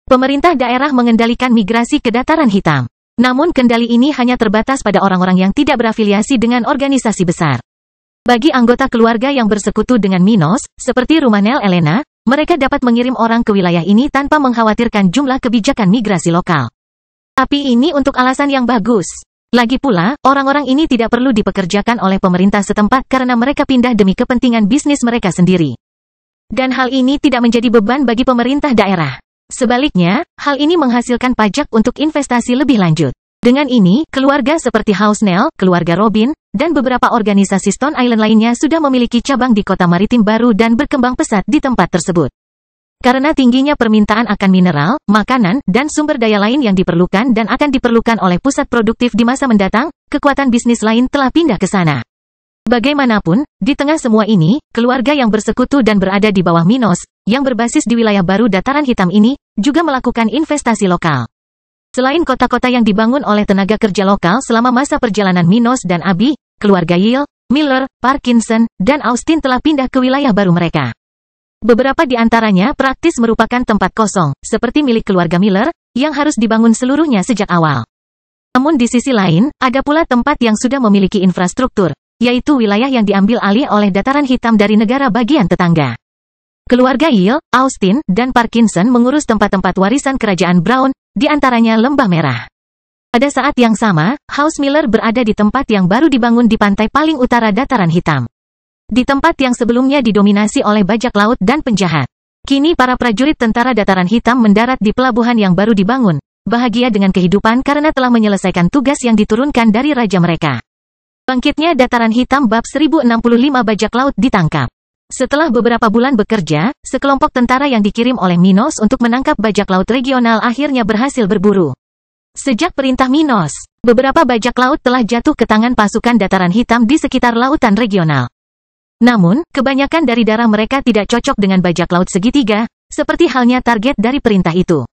Pemerintah daerah mengendalikan migrasi ke Dataran Hitam. Namun kendali ini hanya terbatas pada orang-orang yang tidak berafiliasi dengan organisasi besar. Bagi anggota keluarga yang bersekutu dengan Minos, seperti rumah Nel Elena, mereka dapat mengirim orang ke wilayah ini tanpa mengkhawatirkan jumlah kebijakan migrasi lokal. Tapi ini untuk alasan yang bagus. Lagi pula, orang-orang ini tidak perlu dipekerjakan oleh pemerintah setempat karena mereka pindah demi kepentingan bisnis mereka sendiri. Dan hal ini tidak menjadi beban bagi pemerintah daerah. Sebaliknya, hal ini menghasilkan pajak untuk investasi lebih lanjut. Dengan ini, keluarga seperti House Nell, keluarga Robin, dan beberapa organisasi Stone Island lainnya sudah memiliki cabang di kota maritim baru dan berkembang pesat di tempat tersebut. Karena tingginya permintaan akan mineral, makanan, dan sumber daya lain yang diperlukan dan akan diperlukan oleh pusat produktif di masa mendatang, kekuatan bisnis lain telah pindah ke sana. Bagaimanapun, di tengah semua ini, keluarga yang bersekutu dan berada di bawah Minos, yang berbasis di wilayah baru Dataran Hitam ini, juga melakukan investasi lokal. Selain kota-kota yang dibangun oleh tenaga kerja lokal selama masa perjalanan Minos dan Abi, keluarga Yale, Miller, Parkinson, dan Austin telah pindah ke wilayah baru mereka. Beberapa di antaranya praktis merupakan tempat kosong, seperti milik keluarga Miller, yang harus dibangun seluruhnya sejak awal. Namun di sisi lain, ada pula tempat yang sudah memiliki infrastruktur, yaitu wilayah yang diambil alih oleh Dataran Hitam dari negara bagian tetangga. Keluarga Yale, Austin, dan Parkinson mengurus tempat-tempat warisan kerajaan Brown, di antaranya Lembah Merah. Pada saat yang sama, House Miller berada di tempat yang baru dibangun di pantai paling utara Dataran Hitam. Di tempat yang sebelumnya didominasi oleh bajak laut dan penjahat. Kini para prajurit tentara Dataran Hitam mendarat di pelabuhan yang baru dibangun, bahagia dengan kehidupan karena telah menyelesaikan tugas yang diturunkan dari raja mereka. Bangkitnya Dataran Hitam bab 1065 bajak laut ditangkap. Setelah beberapa bulan bekerja, sekelompok tentara yang dikirim oleh Minos untuk menangkap bajak laut regional akhirnya berhasil berburu. Sejak perintah Minos, beberapa bajak laut telah jatuh ke tangan pasukan Dataran Hitam di sekitar lautan regional. Namun, kebanyakan dari darah mereka tidak cocok dengan bajak laut segitiga, seperti halnya target dari perintah itu.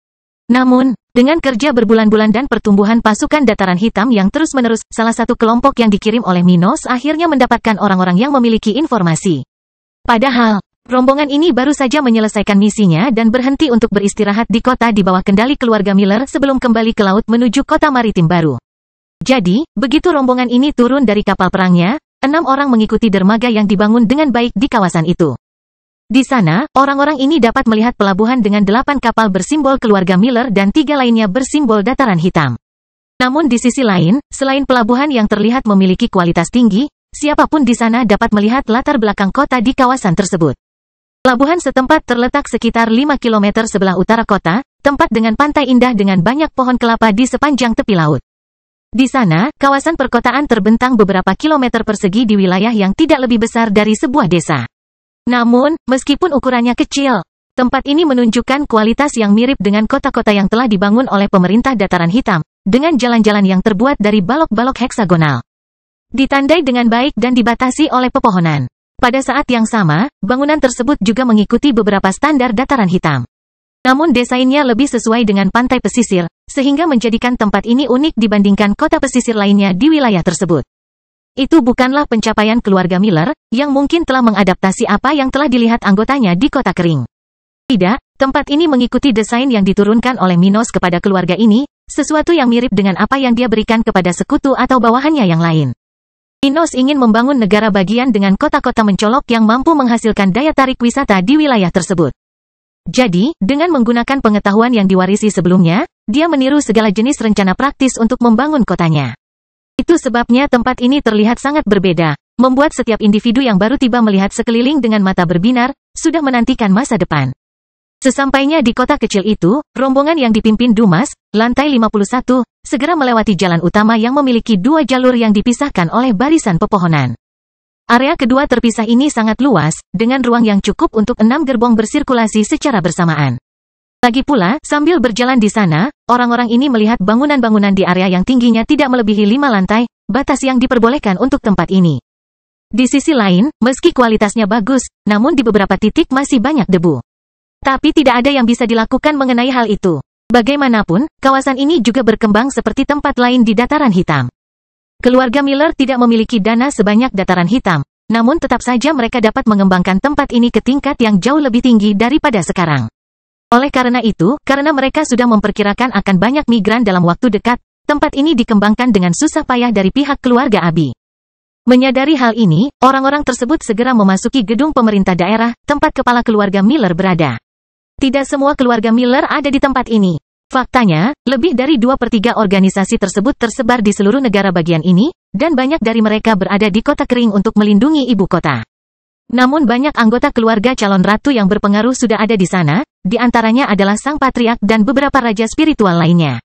Namun, dengan kerja berbulan-bulan dan pertumbuhan pasukan Dataran Hitam yang terus-menerus, salah satu kelompok yang dikirim oleh Minos akhirnya mendapatkan orang-orang yang memiliki informasi. Padahal, rombongan ini baru saja menyelesaikan misinya dan berhenti untuk beristirahat di kota di bawah kendali keluarga Miller sebelum kembali ke laut menuju kota maritim baru. Jadi, begitu rombongan ini turun dari kapal perangnya, 6 orang mengikuti dermaga yang dibangun dengan baik di kawasan itu. Di sana, orang-orang ini dapat melihat pelabuhan dengan 8 kapal bersimbol keluarga Miller dan 3 lainnya bersimbol Dataran Hitam. Namun di sisi lain, selain pelabuhan yang terlihat memiliki kualitas tinggi, siapapun di sana dapat melihat latar belakang kota di kawasan tersebut. Pelabuhan setempat terletak sekitar 5 km sebelah utara kota, tempat dengan pantai indah dengan banyak pohon kelapa di sepanjang tepi laut. Di sana, kawasan perkotaan terbentang beberapa kilometer persegi di wilayah yang tidak lebih besar dari sebuah desa. Namun, meskipun ukurannya kecil, tempat ini menunjukkan kualitas yang mirip dengan kota-kota yang telah dibangun oleh pemerintah Dataran Hitam, dengan jalan-jalan yang terbuat dari balok-balok heksagonal. Ditandai dengan baik dan dibatasi oleh pepohonan. Pada saat yang sama, bangunan tersebut juga mengikuti beberapa standar Dataran Hitam. Namun desainnya lebih sesuai dengan pantai pesisir, sehingga menjadikan tempat ini unik dibandingkan kota pesisir lainnya di wilayah tersebut. Itu bukanlah pencapaian keluarga Miller, yang mungkin telah mengadaptasi apa yang telah dilihat anggotanya di kota kering. Tidak, tempat ini mengikuti desain yang diturunkan oleh Minos kepada keluarga ini, sesuatu yang mirip dengan apa yang dia berikan kepada sekutu atau bawahannya yang lain. Minos ingin membangun negara bagian dengan kota-kota mencolok yang mampu menghasilkan daya tarik wisata di wilayah tersebut. Jadi, dengan menggunakan pengetahuan yang diwarisi sebelumnya, dia meniru segala jenis rencana praktis untuk membangun kotanya. Itu sebabnya tempat ini terlihat sangat berbeda, membuat setiap individu yang baru tiba melihat sekeliling dengan mata berbinar, sudah menantikan masa depan. Sesampainya di kota kecil itu, rombongan yang dipimpin Dumas, lantai 51, segera melewati jalan utama yang memiliki 2 jalur yang dipisahkan oleh barisan pepohonan. Area kedua terpisah ini sangat luas, dengan ruang yang cukup untuk 6 gerbong bersirkulasi secara bersamaan. Lagi pula, sambil berjalan di sana, orang-orang ini melihat bangunan-bangunan di area yang tingginya tidak melebihi 5 lantai, batas yang diperbolehkan untuk tempat ini. Di sisi lain, meski kualitasnya bagus, namun di beberapa titik masih banyak debu. Tapi tidak ada yang bisa dilakukan mengenai hal itu. Bagaimanapun, kawasan ini juga berkembang seperti tempat lain di dataran hitam. Keluarga Miller tidak memiliki dana sebanyak dataran hitam, namun tetap saja mereka dapat mengembangkan tempat ini ke tingkat yang jauh lebih tinggi daripada sekarang. Oleh karena itu, karena mereka sudah memperkirakan akan banyak migran dalam waktu dekat, tempat ini dikembangkan dengan susah payah dari pihak keluarga Abi. Menyadari hal ini, orang-orang tersebut segera memasuki gedung pemerintah daerah, tempat kepala keluarga Miller berada. Tidak semua keluarga Miller ada di tempat ini. Faktanya, lebih dari 2/3 organisasi tersebut tersebar di seluruh negara bagian ini, dan banyak dari mereka berada di kota kering untuk melindungi ibu kota. Namun banyak anggota keluarga calon ratu yang berpengaruh sudah ada di sana, di antaranya adalah sang patriark dan beberapa raja spiritual lainnya.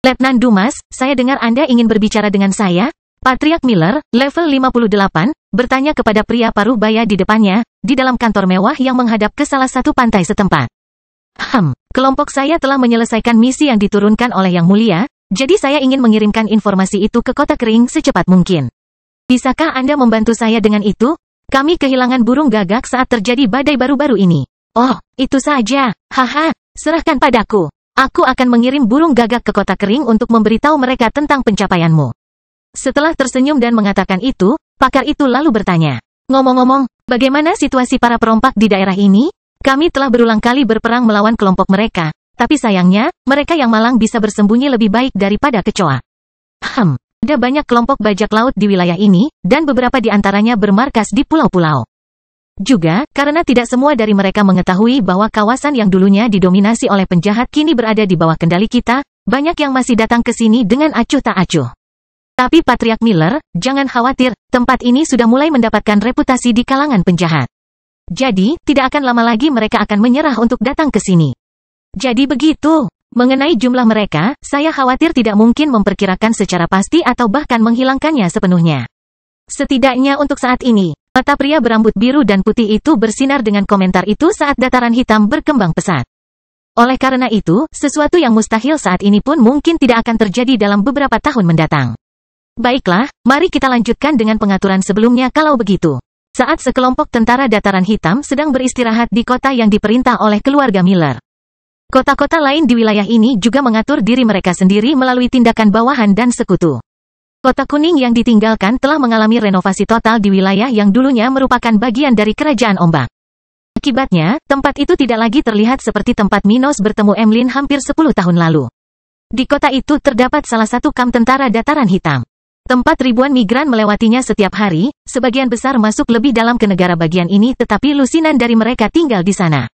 Letnan Dumas, saya dengar Anda ingin berbicara dengan saya? Patriark Miller, level 58, bertanya kepada pria paruh baya di depannya, di dalam kantor mewah yang menghadap ke salah satu pantai setempat. Kelompok saya telah menyelesaikan misi yang diturunkan oleh Yang Mulia, jadi saya ingin mengirimkan informasi itu ke kota kering secepat mungkin. Bisakah Anda membantu saya dengan itu? Kami kehilangan burung gagak saat terjadi badai baru-baru ini. Oh, itu saja. Haha, serahkan padaku. Aku akan mengirim burung gagak ke kota kering untuk memberitahu mereka tentang pencapaianmu. Setelah tersenyum dan mengatakan itu, pakar itu lalu bertanya. Ngomong-ngomong, bagaimana situasi para perompak di daerah ini? Kami telah berulang kali berperang melawan kelompok mereka, tapi sayangnya, mereka yang malang bisa bersembunyi lebih baik daripada kecoa. Ada banyak kelompok bajak laut di wilayah ini, dan beberapa di antaranya bermarkas di pulau-pulau. Juga, karena tidak semua dari mereka mengetahui bahwa kawasan yang dulunya didominasi oleh penjahat kini berada di bawah kendali kita, banyak yang masih datang ke sini dengan acuh tak acuh. Tapi Patriark Miller, jangan khawatir, tempat ini sudah mulai mendapatkan reputasi di kalangan penjahat. Jadi, tidak akan lama lagi mereka akan menyerah untuk datang ke sini. Jadi begitu. Mengenai jumlah mereka, saya khawatir tidak mungkin memperkirakan secara pasti atau bahkan menghilangkannya sepenuhnya. Setidaknya untuk saat ini, mata pria berambut biru dan putih itu bersinar dengan komentar itu saat dataran hitam berkembang pesat. Oleh karena itu, sesuatu yang mustahil saat ini pun mungkin tidak akan terjadi dalam beberapa tahun mendatang. Baiklah, mari kita lanjutkan dengan pengaturan sebelumnya kalau begitu. Saat sekelompok tentara dataran hitam sedang beristirahat di kota yang diperintah oleh keluarga Miller. Kota-kota lain di wilayah ini juga mengatur diri mereka sendiri melalui tindakan bawahan dan sekutu. Kota kuning yang ditinggalkan telah mengalami renovasi total di wilayah yang dulunya merupakan bagian dari kerajaan ombak. Akibatnya, tempat itu tidak lagi terlihat seperti tempat Minos bertemu Emlyn hampir 10 tahun lalu. Di kota itu terdapat salah satu kamp tentara dataran hitam. Tempat ribuan migran melewatinya setiap hari, sebagian besar masuk lebih dalam ke negara bagian ini tetapi lusinan dari mereka tinggal di sana.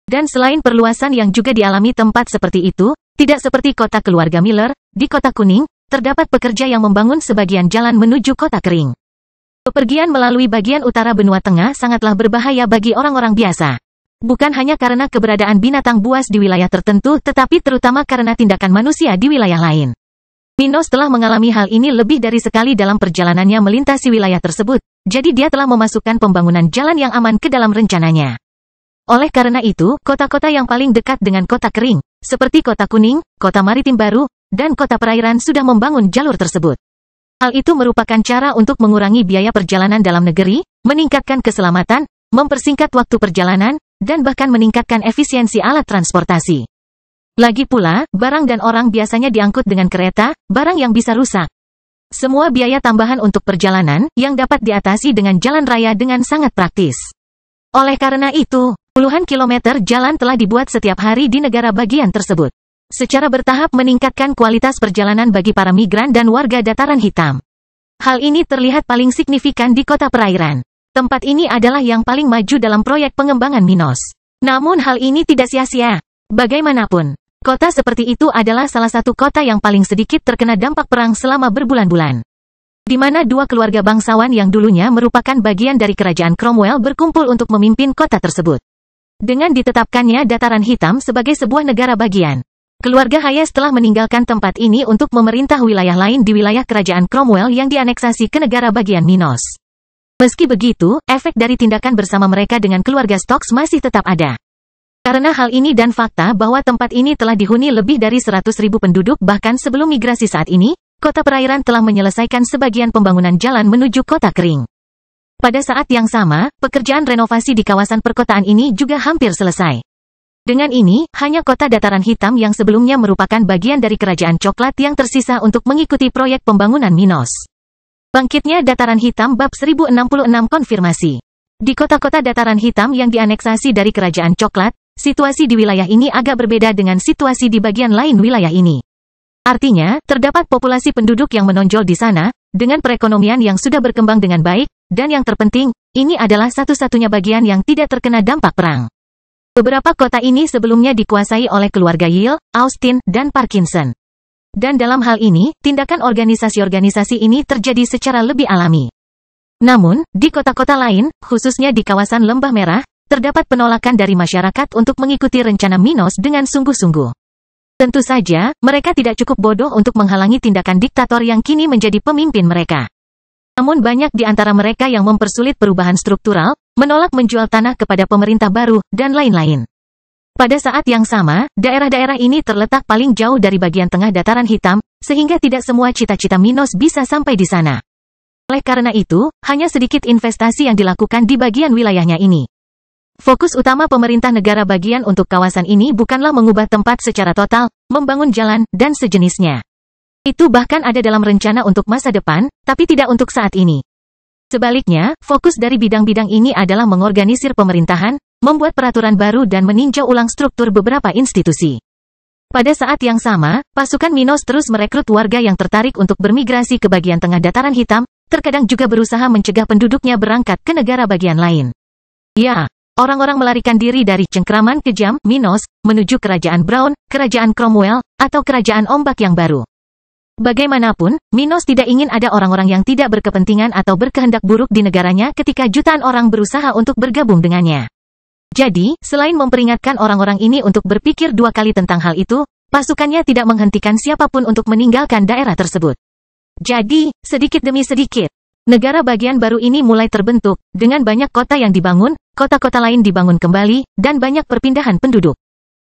Dan selain perluasan yang juga dialami tempat seperti itu, tidak seperti kota keluarga Miller, di kota kuning, terdapat pekerja yang membangun sebagian jalan menuju kota kering. Bepergian melalui bagian utara benua tengah sangatlah berbahaya bagi orang-orang biasa. Bukan hanya karena keberadaan binatang buas di wilayah tertentu tetapi terutama karena tindakan manusia di wilayah lain. Minos telah mengalami hal ini lebih dari sekali dalam perjalanannya melintasi wilayah tersebut, jadi dia telah memasukkan pembangunan jalan yang aman ke dalam rencananya. Oleh karena itu, kota-kota yang paling dekat dengan kota kering, seperti kota kuning, kota maritim baru, dan kota perairan sudah membangun jalur tersebut. Hal itu merupakan cara untuk mengurangi biaya perjalanan dalam negeri, meningkatkan keselamatan, mempersingkat waktu perjalanan, dan bahkan meningkatkan efisiensi alat transportasi. Lagi pula, barang dan orang biasanya diangkut dengan kereta, barang yang bisa rusak. Semua biaya tambahan untuk perjalanan, yang dapat diatasi dengan jalan raya dengan sangat praktis. Oleh karena itu, puluhan kilometer jalan telah dibuat setiap hari di negara bagian tersebut. Secara bertahap meningkatkan kualitas perjalanan bagi para migran dan warga dataran hitam. Hal ini terlihat paling signifikan di kota perairan. Tempat ini adalah yang paling maju dalam proyek pengembangan Minos. Namun hal ini tidak sia-sia. Bagaimanapun, kota seperti itu adalah salah satu kota yang paling sedikit terkena dampak perang selama berbulan-bulan. di mana dua keluarga bangsawan yang dulunya merupakan bagian dari kerajaan Cromwell berkumpul untuk memimpin kota tersebut. Dengan ditetapkannya Dataran Hitam sebagai sebuah negara bagian, keluarga Hayes telah meninggalkan tempat ini untuk memerintah wilayah lain di wilayah kerajaan Cromwell yang dianeksasi ke negara bagian Minos. Meski begitu, efek dari tindakan bersama mereka dengan keluarga Stokes masih tetap ada. Karena hal ini dan fakta bahwa tempat ini telah dihuni lebih dari 100.000 penduduk bahkan sebelum migrasi saat ini, kota perairan telah menyelesaikan sebagian pembangunan jalan menuju kota kering. Pada saat yang sama, pekerjaan renovasi di kawasan perkotaan ini juga hampir selesai. Dengan ini, hanya kota Dataran Hitam yang sebelumnya merupakan bagian dari kerajaan coklat yang tersisa untuk mengikuti proyek pembangunan Minos. Bangkitnya Dataran Hitam bab 1066 konfirmasi. Di kota-kota Dataran Hitam yang dianeksasi dari kerajaan coklat, situasi di wilayah ini agak berbeda dengan situasi di bagian lain wilayah ini. Artinya, terdapat populasi penduduk yang menonjol di sana, dengan perekonomian yang sudah berkembang dengan baik, dan yang terpenting, ini adalah satu-satunya bagian yang tidak terkena dampak perang. Beberapa kota ini sebelumnya dikuasai oleh keluarga Yale, Austin, dan Parkinson. Dan dalam hal ini, tindakan organisasi-organisasi ini terjadi secara lebih alami. Namun, di kota-kota lain, khususnya di kawasan Lembah Merah, terdapat penolakan dari masyarakat untuk mengikuti rencana Minos dengan sungguh-sungguh. Tentu saja, mereka tidak cukup bodoh untuk menghalangi tindakan diktator yang kini menjadi pemimpin mereka. Namun banyak di antara mereka yang mempersulit perubahan struktural, menolak menjual tanah kepada pemerintah baru, dan lain-lain. Pada saat yang sama, daerah-daerah ini terletak paling jauh dari bagian tengah Dataran Hitam, sehingga tidak semua cita-cita Minos bisa sampai di sana. Oleh karena itu, hanya sedikit investasi yang dilakukan di bagian wilayahnya ini. Fokus utama pemerintah negara bagian untuk kawasan ini bukanlah mengubah tempat secara total, membangun jalan, dan sejenisnya. Itu bahkan ada dalam rencana untuk masa depan, tapi tidak untuk saat ini. Sebaliknya, fokus dari bidang-bidang ini adalah mengorganisir pemerintahan, membuat peraturan baru dan meninjau ulang struktur beberapa institusi. Pada saat yang sama, pasukan Minos terus merekrut warga yang tertarik untuk bermigrasi ke bagian tengah Dataran Hitam, terkadang juga berusaha mencegah penduduknya berangkat ke negara bagian lain. Ya, orang-orang melarikan diri dari cengkraman kejam Minos, menuju kerajaan Brown, kerajaan Cromwell, atau kerajaan ombak yang baru. Bagaimanapun, Minos tidak ingin ada orang-orang yang tidak berkepentingan atau berkehendak buruk di negaranya ketika jutaan orang berusaha untuk bergabung dengannya. Jadi, selain memperingatkan orang-orang ini untuk berpikir dua kali tentang hal itu, pasukannya tidak menghentikan siapapun untuk meninggalkan daerah tersebut. Jadi, sedikit demi sedikit, negara bagian baru ini mulai terbentuk, dengan banyak kota yang dibangun, kota-kota lain dibangun kembali, dan banyak perpindahan penduduk.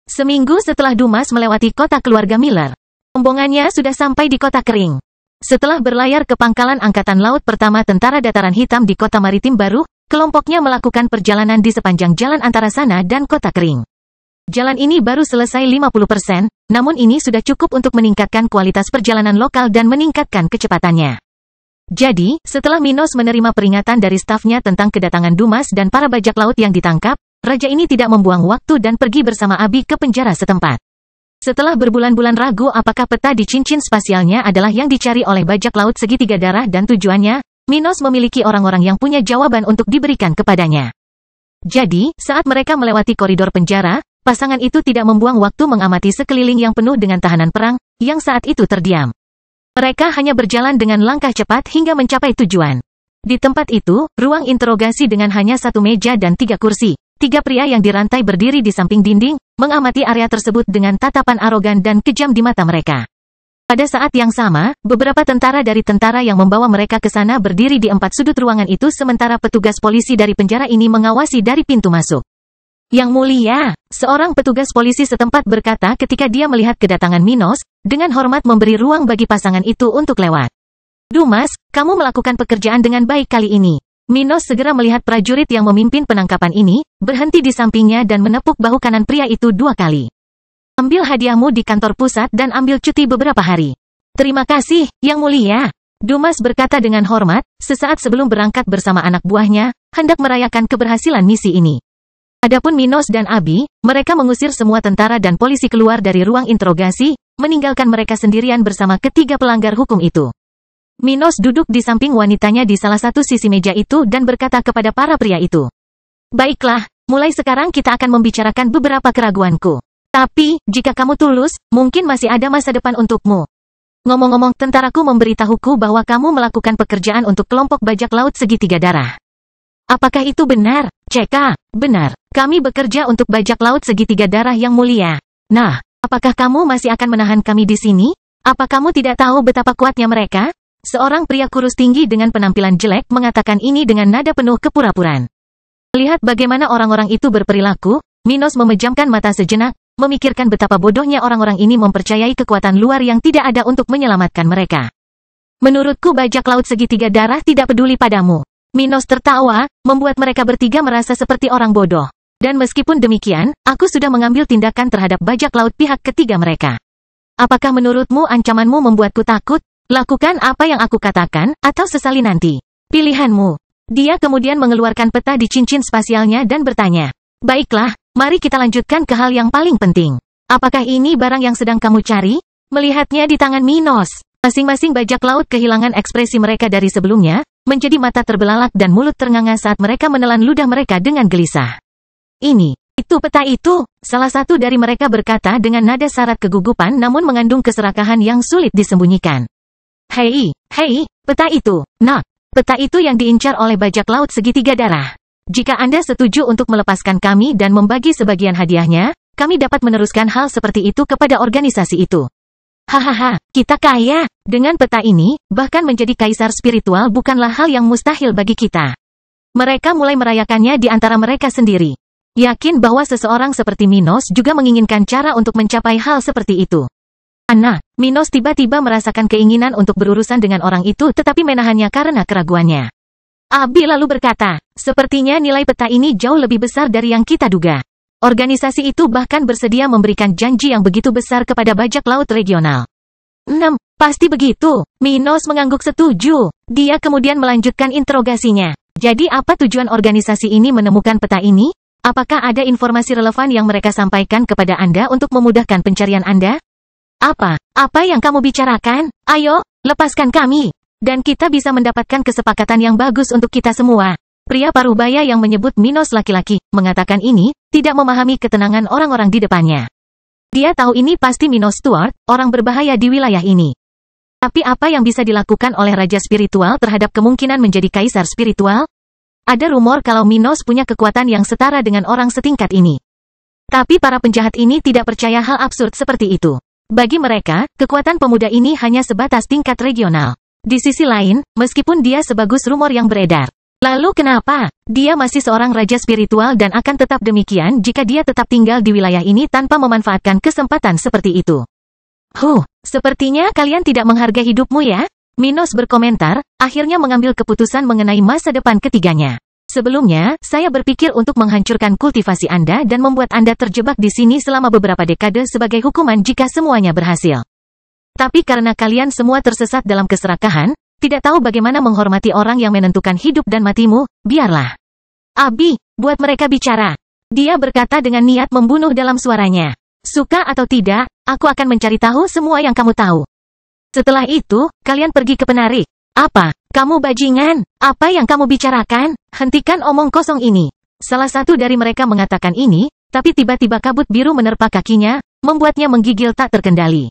Seminggu setelah Dumas melewati kota keluarga Miller, rombongannya sudah sampai di kota kering. Setelah berlayar ke pangkalan Angkatan Laut Pertama Tentara Dataran Hitam di kota maritim baru, kelompoknya melakukan perjalanan di sepanjang jalan antara sana dan kota kering. Jalan ini baru selesai 50%, namun ini sudah cukup untuk meningkatkan kualitas perjalanan lokal dan meningkatkan kecepatannya. Jadi, setelah Minos menerima peringatan dari stafnya tentang kedatangan Dumas dan para bajak laut yang ditangkap, raja ini tidak membuang waktu dan pergi bersama Abi ke penjara setempat. Setelah berbulan-bulan ragu apakah peta di cincin spasialnya adalah yang dicari oleh bajak laut segitiga darah dan tujuannya, Minos memiliki orang-orang yang punya jawaban untuk diberikan kepadanya. Jadi, saat mereka melewati koridor penjara, pasangan itu tidak membuang waktu mengamati sekeliling yang penuh dengan tahanan perang, yang saat itu terdiam. Mereka hanya berjalan dengan langkah cepat hingga mencapai tujuan. Di tempat itu, ruang interogasi dengan hanya satu meja dan 3 kursi. 3 pria yang dirantai berdiri di samping dinding, mengamati area tersebut dengan tatapan arogan dan kejam di mata mereka. Pada saat yang sama, beberapa tentara dari tentara yang membawa mereka ke sana berdiri di 4 sudut ruangan itu sementara petugas polisi dari penjara ini mengawasi dari pintu masuk. Yang mulia, seorang petugas polisi setempat berkata ketika dia melihat kedatangan Minos, dengan hormat memberi ruang bagi pasangan itu untuk lewat. Dumas, kamu melakukan pekerjaan dengan baik kali ini. Minos segera melihat prajurit yang memimpin penangkapan ini, berhenti di sampingnya dan menepuk bahu kanan pria itu 2 kali. Ambil hadiahmu di kantor pusat dan ambil cuti beberapa hari. Terima kasih, Yang Mulia. Dumas berkata dengan hormat, sesaat sebelum berangkat bersama anak buahnya, hendak merayakan keberhasilan misi ini. Adapun Minos dan Abi, mereka mengusir semua tentara dan polisi keluar dari ruang interogasi, meninggalkan mereka sendirian bersama ketiga pelanggar hukum itu. Minos duduk di samping wanitanya di salah satu sisi meja itu dan berkata kepada para pria itu. Baiklah, mulai sekarang kita akan membicarakan beberapa keraguanku. Tapi, jika kamu tulus, mungkin masih ada masa depan untukmu. Ngomong-ngomong, tentaraku memberitahuku bahwa kamu melakukan pekerjaan untuk kelompok bajak laut segitiga darah. Apakah itu benar? Ceka, benar. Kami bekerja untuk bajak laut segitiga darah yang mulia. Nah, apakah kamu masih akan menahan kami di sini? Apa kamu tidak tahu betapa kuatnya mereka? Seorang pria kurus tinggi dengan penampilan jelek mengatakan ini dengan nada penuh kepura-puraan. Lihat bagaimana orang-orang itu berperilaku, Minos memejamkan mata sejenak, memikirkan betapa bodohnya orang-orang ini mempercayai kekuatan luar yang tidak ada untuk menyelamatkan mereka. Menurutku bajak laut segitiga darah tidak peduli padamu. Minos tertawa, membuat mereka bertiga merasa seperti orang bodoh. Dan meskipun demikian, aku sudah mengambil tindakan terhadap bajak laut pihak ketiga mereka. Apakah menurutmu ancamanmu membuatku takut? Lakukan apa yang aku katakan, atau sesali nanti. Pilihanmu. Dia kemudian mengeluarkan peta di cincin spasialnya dan bertanya. Baiklah, mari kita lanjutkan ke hal yang paling penting. Apakah ini barang yang sedang kamu cari? Melihatnya di tangan Minos, masing-masing bajak laut kehilangan ekspresi mereka dari sebelumnya, menjadi mata terbelalak dan mulut ternganga saat mereka menelan ludah mereka dengan gelisah. Itu peta itu, salah satu dari mereka berkata dengan nada syarat kegugupan namun mengandung keserakahan yang sulit disembunyikan. Hei, peta itu, peta itu yang diincar oleh bajak laut segitiga darah. Jika Anda setuju untuk melepaskan kami dan membagi sebagian hadiahnya, kami dapat meneruskan hal seperti itu kepada organisasi itu. Hahaha, kita kaya. Dengan peta ini, bahkan menjadi kaisar spiritual bukanlah hal yang mustahil bagi kita. Mereka mulai merayakannya di antara mereka sendiri. Yakin bahwa seseorang seperti Minos juga menginginkan cara untuk mencapai hal seperti itu. Minos tiba-tiba merasakan keinginan untuk berurusan dengan orang itu tetapi menahannya karena keraguannya. Abi lalu berkata, sepertinya nilai peta ini jauh lebih besar dari yang kita duga. Organisasi itu bahkan bersedia memberikan janji yang begitu besar kepada bajak laut regional. Pasti begitu. Minos mengangguk setuju. Dia kemudian melanjutkan interogasinya. Jadi apa tujuan organisasi ini menemukan peta ini? Apakah ada informasi relevan yang mereka sampaikan kepada Anda untuk memudahkan pencarian Anda? Apa yang kamu bicarakan? Ayo, lepaskan kami. Dan kita bisa mendapatkan kesepakatan yang bagus untuk kita semua. Pria parubaya yang menyebut Minos laki-laki, mengatakan ini, tidak memahami ketenangan orang-orang di depannya. Dia tahu ini pasti Minos Stuart, orang berbahaya di wilayah ini. Tapi apa yang bisa dilakukan oleh Raja Spiritual terhadap kemungkinan menjadi Kaisar Spiritual? Ada rumor kalau Minos punya kekuatan yang setara dengan orang setingkat ini. Tapi para penjahat ini tidak percaya hal absurd seperti itu. Bagi mereka, kekuatan pemuda ini hanya sebatas tingkat regional. Di sisi lain, meskipun dia sebagus rumor yang beredar. Lalu kenapa? Dia masih seorang raja spiritual dan akan tetap demikian jika dia tetap tinggal di wilayah ini tanpa memanfaatkan kesempatan seperti itu. Sepertinya kalian tidak menghargai hidupmu ya? Minos berkomentar, akhirnya mengambil keputusan mengenai masa depan ketiganya. Sebelumnya, saya berpikir untuk menghancurkan kultivasi Anda dan membuat Anda terjebak di sini selama beberapa dekade sebagai hukuman jika semuanya berhasil. Tapi karena kalian semua tersesat dalam keserakahan, tidak tahu bagaimana menghormati orang yang menentukan hidup dan matimu, biarlah. Abi, buat mereka bicara. Dia berkata dengan niat membunuh dalam suaranya. Suka atau tidak, aku akan mencari tahu semua yang kamu tahu. Setelah itu, kalian pergi ke penarik. Apa? Kamu bajingan? Apa yang kamu bicarakan? Hentikan omong kosong ini. Salah satu dari mereka mengatakan ini, tapi tiba-tiba kabut biru menerpa kakinya, membuatnya menggigil tak terkendali.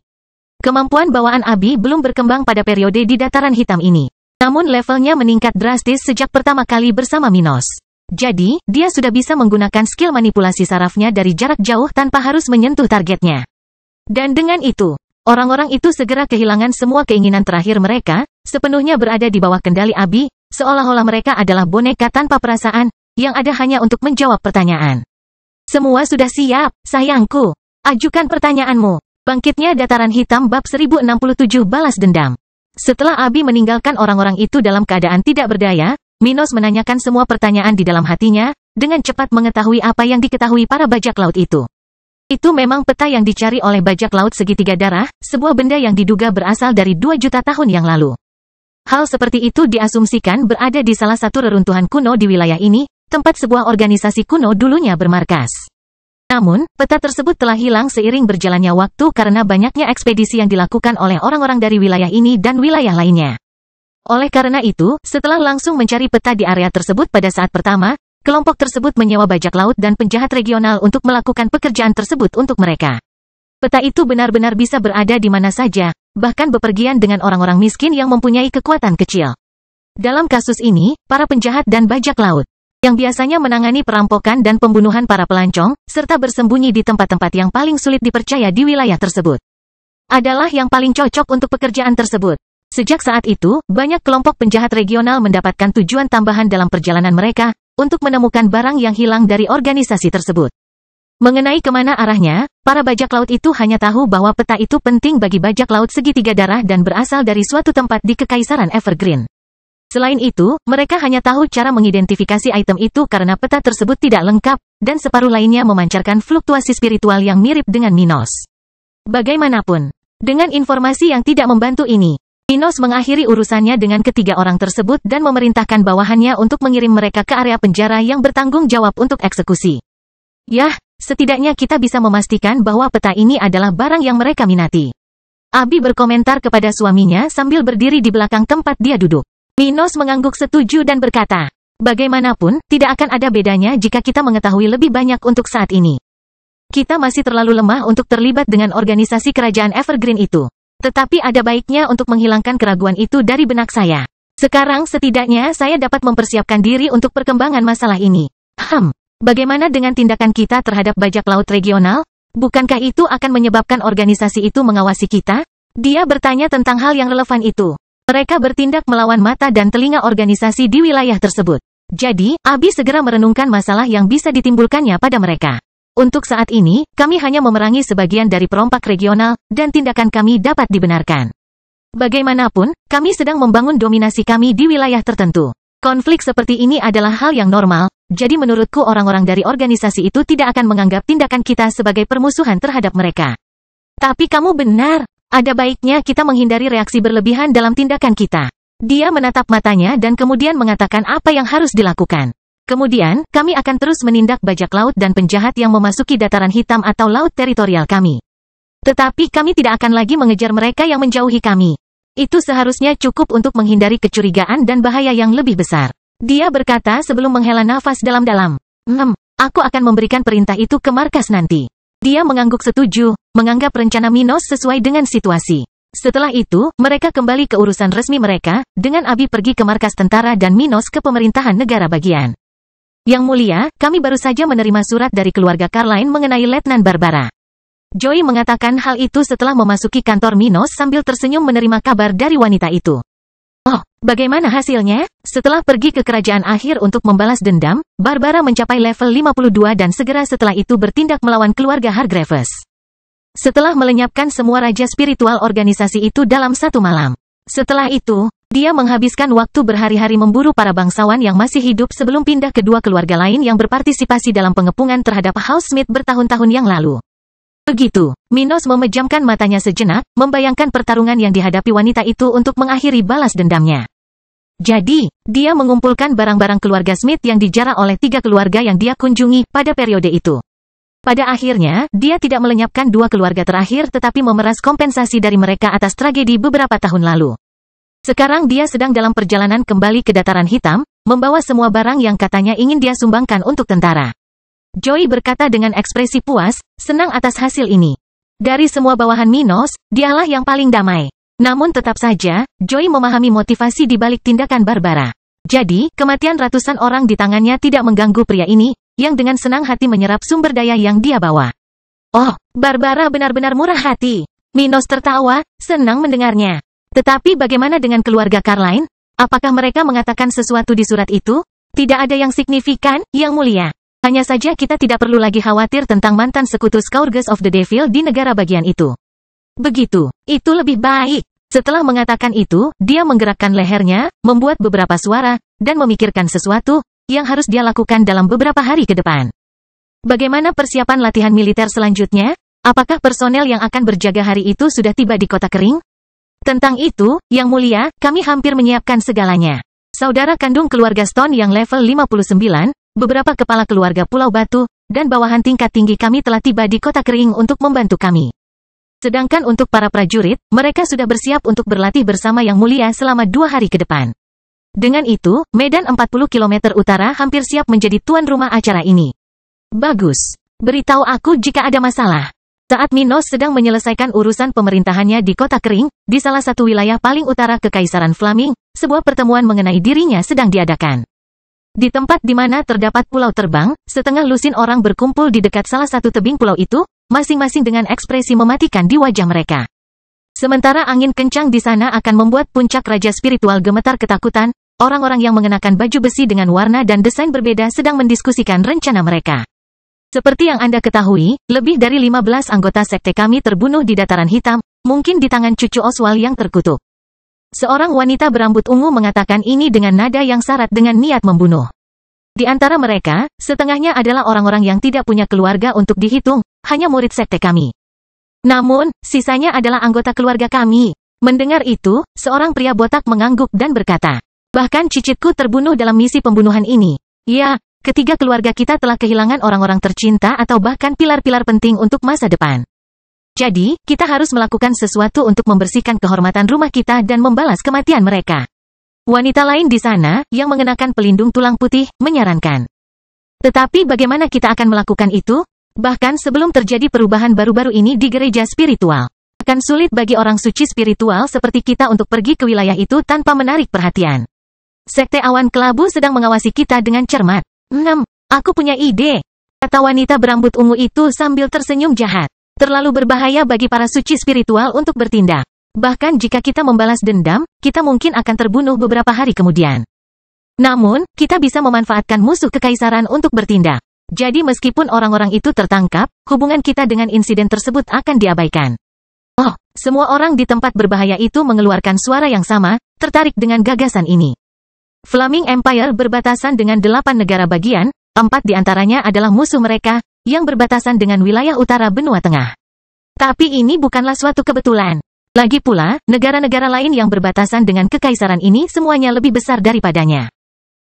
Kemampuan bawaan Abi belum berkembang pada periode di dataran hitam ini. Namun levelnya meningkat drastis sejak pertama kali bersama Minos. Jadi, dia sudah bisa menggunakan skill manipulasi sarafnya dari jarak jauh tanpa harus menyentuh targetnya. Dan dengan itu, orang-orang itu segera kehilangan semua keinginan terakhir mereka, sepenuhnya berada di bawah kendali Abi, seolah-olah mereka adalah boneka tanpa perasaan, yang ada hanya untuk menjawab pertanyaan. Semua sudah siap, sayangku. Ajukan pertanyaanmu. Bangkitnya dataran hitam bab 1067 balas dendam. Setelah Abi meninggalkan orang-orang itu dalam keadaan tidak berdaya, Minos menanyakan semua pertanyaan di dalam hatinya, dengan cepat mengetahui apa yang diketahui para bajak laut itu. Itu memang peta yang dicari oleh bajak laut segitiga darah, sebuah benda yang diduga berasal dari 2 juta tahun yang lalu. Hal seperti itu diasumsikan berada di salah satu reruntuhan kuno di wilayah ini, tempat sebuah organisasi kuno dulunya bermarkas. Namun, peta tersebut telah hilang seiring berjalannya waktu karena banyaknya ekspedisi yang dilakukan oleh orang-orang dari wilayah ini dan wilayah lainnya. Oleh karena itu, setelah langsung mencari peta di area tersebut pada saat pertama, kelompok tersebut menyewa bajak laut dan penjahat regional untuk melakukan pekerjaan tersebut untuk mereka. Peta itu benar-benar bisa berada di mana saja, bahkan bepergian dengan orang-orang miskin yang mempunyai kekuatan kecil. Dalam kasus ini, para penjahat dan bajak laut, yang biasanya menangani perampokan dan pembunuhan para pelancong, serta bersembunyi di tempat-tempat yang paling sulit dipercaya di wilayah tersebut, adalah yang paling cocok untuk pekerjaan tersebut. Sejak saat itu, banyak kelompok penjahat regional mendapatkan tujuan tambahan dalam perjalanan mereka, untuk menemukan barang yang hilang dari organisasi tersebut. Mengenai kemana arahnya, para bajak laut itu hanya tahu bahwa peta itu penting bagi bajak laut segitiga darah dan berasal dari suatu tempat di Kekaisaran Evergreen. Selain itu, mereka hanya tahu cara mengidentifikasi item itu karena peta tersebut tidak lengkap, dan separuh lainnya memancarkan fluktuasi spiritual yang mirip dengan Minos. Bagaimanapun, dengan informasi yang tidak membantu ini, Minos mengakhiri urusannya dengan ketiga orang tersebut dan memerintahkan bawahannya untuk mengirim mereka ke area penjara yang bertanggung jawab untuk eksekusi. Yah, setidaknya kita bisa memastikan bahwa peta ini adalah barang yang mereka minati. Abi berkomentar kepada suaminya sambil berdiri di belakang tempat dia duduk. Minos mengangguk setuju dan berkata, bagaimanapun, tidak akan ada bedanya jika kita mengetahui lebih banyak untuk saat ini. Kita masih terlalu lemah untuk terlibat dengan organisasi kerajaan Evergreen itu. Tetapi ada baiknya untuk menghilangkan keraguan itu dari benak saya. Sekarang setidaknya saya dapat mempersiapkan diri untuk perkembangan masalah ini. Bagaimana dengan tindakan kita terhadap bajak laut regional? Bukankah itu akan menyebabkan organisasi itu mengawasi kita? Dia bertanya tentang hal yang relevan itu. Mereka bertindak melawan mata dan telinga organisasi di wilayah tersebut. Jadi, Abi segera merenungkan masalah yang bisa ditimbulkannya pada mereka. Untuk saat ini, kami hanya memerangi sebagian dari perompak regional, dan tindakan kami dapat dibenarkan. Bagaimanapun, kami sedang membangun dominasi kami di wilayah tertentu. Konflik seperti ini adalah hal yang normal, jadi menurutku orang-orang dari organisasi itu tidak akan menganggap tindakan kita sebagai permusuhan terhadap mereka. Tapi kamu benar. Ada baiknya kita menghindari reaksi berlebihan dalam tindakan kita. Dia menatap matanya dan kemudian mengatakan apa yang harus dilakukan. Kemudian, kami akan terus menindak bajak laut dan penjahat yang memasuki dataran hitam atau laut teritorial kami. Tetapi kami tidak akan lagi mengejar mereka yang menjauhi kami. Itu seharusnya cukup untuk menghindari kecurigaan dan bahaya yang lebih besar. Dia berkata sebelum menghela nafas dalam-dalam. Aku akan memberikan perintah itu ke markas nanti. Dia mengangguk setuju, menganggap rencana Minos sesuai dengan situasi. Setelah itu, mereka kembali ke urusan resmi mereka, dengan Abi pergi ke markas tentara dan Minos ke pemerintahan negara bagian. Yang mulia, kami baru saja menerima surat dari keluarga Carline mengenai Letnan Barbara. Joy mengatakan hal itu setelah memasuki kantor Minos sambil tersenyum menerima kabar dari wanita itu. Oh, bagaimana hasilnya? Setelah pergi ke kerajaan akhir untuk membalas dendam, Barbara mencapai level 52 dan segera setelah itu bertindak melawan keluarga Hargreaves. Setelah melenyapkan semua raja spiritual organisasi itu dalam satu malam. Setelah itu, dia menghabiskan waktu berhari-hari memburu para bangsawan yang masih hidup sebelum pindah ke dua keluarga lain yang berpartisipasi dalam pengepungan terhadap House Smith bertahun-tahun yang lalu. Begitu, Minos memejamkan matanya sejenak, membayangkan pertarungan yang dihadapi wanita itu untuk mengakhiri balas dendamnya. Jadi, dia mengumpulkan barang-barang keluarga Smith yang dijarah oleh 3 keluarga yang dia kunjungi pada periode itu. Pada akhirnya, dia tidak melenyapkan 2 keluarga terakhir tetapi memeras kompensasi dari mereka atas tragedi beberapa tahun lalu. Sekarang dia sedang dalam perjalanan kembali ke dataran hitam, membawa semua barang yang katanya ingin dia sumbangkan untuk tentara. Joy berkata dengan ekspresi puas, senang atas hasil ini. Dari semua bawahan Minos, dialah yang paling damai. Namun tetap saja, Joy memahami motivasi di balik tindakan Barbara. Jadi, kematian ratusan orang di tangannya tidak mengganggu pria ini, yang dengan senang hati menyerap sumber daya yang dia bawa. Oh, Barbara benar-benar murah hati. Minos tertawa, senang mendengarnya. Tetapi bagaimana dengan keluarga Carline? Apakah mereka mengatakan sesuatu di surat itu? Tidak ada yang signifikan, Yang Mulia. Hanya saja kita tidak perlu lagi khawatir tentang mantan sekutu Scourges of the Devil di negara bagian itu. Begitu, itu lebih baik. Setelah mengatakan itu, dia menggerakkan lehernya, membuat beberapa suara, dan memikirkan sesuatu yang harus dia lakukan dalam beberapa hari ke depan. Bagaimana persiapan latihan militer selanjutnya? Apakah personel yang akan berjaga hari itu sudah tiba di Kota Kering? Tentang itu, Yang Mulia, kami hampir menyiapkan segalanya. Saudara kandung keluarga Stone yang level 59, beberapa kepala keluarga Pulau Batu, dan bawahan tingkat tinggi kami telah tiba di Kota Kering untuk membantu kami. Sedangkan untuk para prajurit, mereka sudah bersiap untuk berlatih bersama Yang Mulia selama 2 hari ke depan. Dengan itu, Medan 40 km utara hampir siap menjadi tuan rumah acara ini. Bagus. Beritahu aku jika ada masalah. Saat Minos sedang menyelesaikan urusan pemerintahannya di kota kering, di salah satu wilayah paling utara Kekaisaran Flaming, sebuah pertemuan mengenai dirinya sedang diadakan. Di tempat di mana terdapat pulau terbang, setengah lusin orang berkumpul di dekat salah satu tebing pulau itu, masing-masing dengan ekspresi mematikan di wajah mereka. Sementara angin kencang di sana akan membuat puncak raja spiritual gemetar ketakutan, orang-orang yang mengenakan baju besi dengan warna dan desain berbeda sedang mendiskusikan rencana mereka. Seperti yang Anda ketahui, lebih dari 15 anggota sekte kami terbunuh di Dataran Hitam, mungkin di tangan cucu Oswald yang terkutuk. Seorang wanita berambut ungu mengatakan ini dengan nada yang syarat dengan niat membunuh. Di antara mereka, setengahnya adalah orang-orang yang tidak punya keluarga untuk dihitung, hanya murid sekte kami. Namun, sisanya adalah anggota keluarga kami. Mendengar itu, seorang pria botak mengangguk dan berkata, bahkan cicitku terbunuh dalam misi pembunuhan ini. Ya, ketiga keluarga kita telah kehilangan orang-orang tercinta atau bahkan pilar-pilar penting untuk masa depan. Jadi, kita harus melakukan sesuatu untuk membersihkan kehormatan rumah kita dan membalas kematian mereka. Wanita lain di sana, yang mengenakan pelindung tulang putih, menyarankan. Tetapi bagaimana kita akan melakukan itu? Bahkan sebelum terjadi perubahan baru-baru ini di gereja spiritual. Akan sulit bagi orang suci spiritual seperti kita untuk pergi ke wilayah itu tanpa menarik perhatian. Sekte awan kelabu sedang mengawasi kita dengan cermat. Aku punya ide, kata wanita berambut ungu itu sambil tersenyum jahat. Terlalu berbahaya bagi para suci spiritual untuk bertindak. Bahkan jika kita membalas dendam, kita mungkin akan terbunuh beberapa hari kemudian. Namun, kita bisa memanfaatkan musuh kekaisaran untuk bertindak. Jadi meskipun orang-orang itu tertangkap, hubungan kita dengan insiden tersebut akan diabaikan. Oh, semua orang di tempat berbahaya itu mengeluarkan suara yang sama, tertarik dengan gagasan ini. Flaming Empire berbatasan dengan 8 negara bagian, 4 di antaranya adalah musuh mereka, yang berbatasan dengan wilayah utara benua tengah. Tapi ini bukanlah suatu kebetulan. Lagi pula, negara-negara lain yang berbatasan dengan kekaisaran ini semuanya lebih besar daripadanya.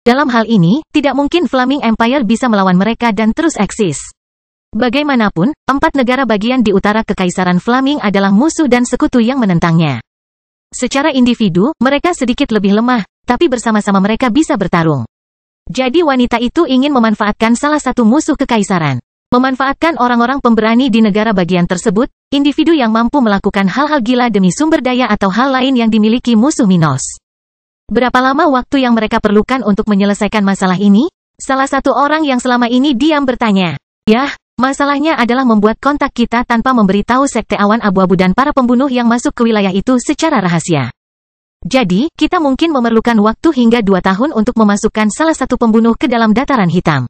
Dalam hal ini, tidak mungkin Flaming Empire bisa melawan mereka dan terus eksis. Bagaimanapun, 4 negara bagian di utara Kekaisaran Flaming adalah musuh dan sekutu yang menentangnya. Secara individu, mereka sedikit lebih lemah, tapi bersama-sama mereka bisa bertarung. Jadi wanita itu ingin memanfaatkan salah satu musuh kekaisaran. Memanfaatkan orang-orang pemberani di negara bagian tersebut, individu yang mampu melakukan hal-hal gila demi sumber daya atau hal lain yang dimiliki musuh Minos. Berapa lama waktu yang mereka perlukan untuk menyelesaikan masalah ini? Salah satu orang yang selama ini diam bertanya. Yah, masalahnya adalah membuat kontak kita tanpa memberitahu sekte awan abu-abu dan para pembunuh yang masuk ke wilayah itu secara rahasia. Jadi, kita mungkin memerlukan waktu hingga 2 tahun untuk memasukkan salah satu pembunuh ke dalam Dataran Hitam.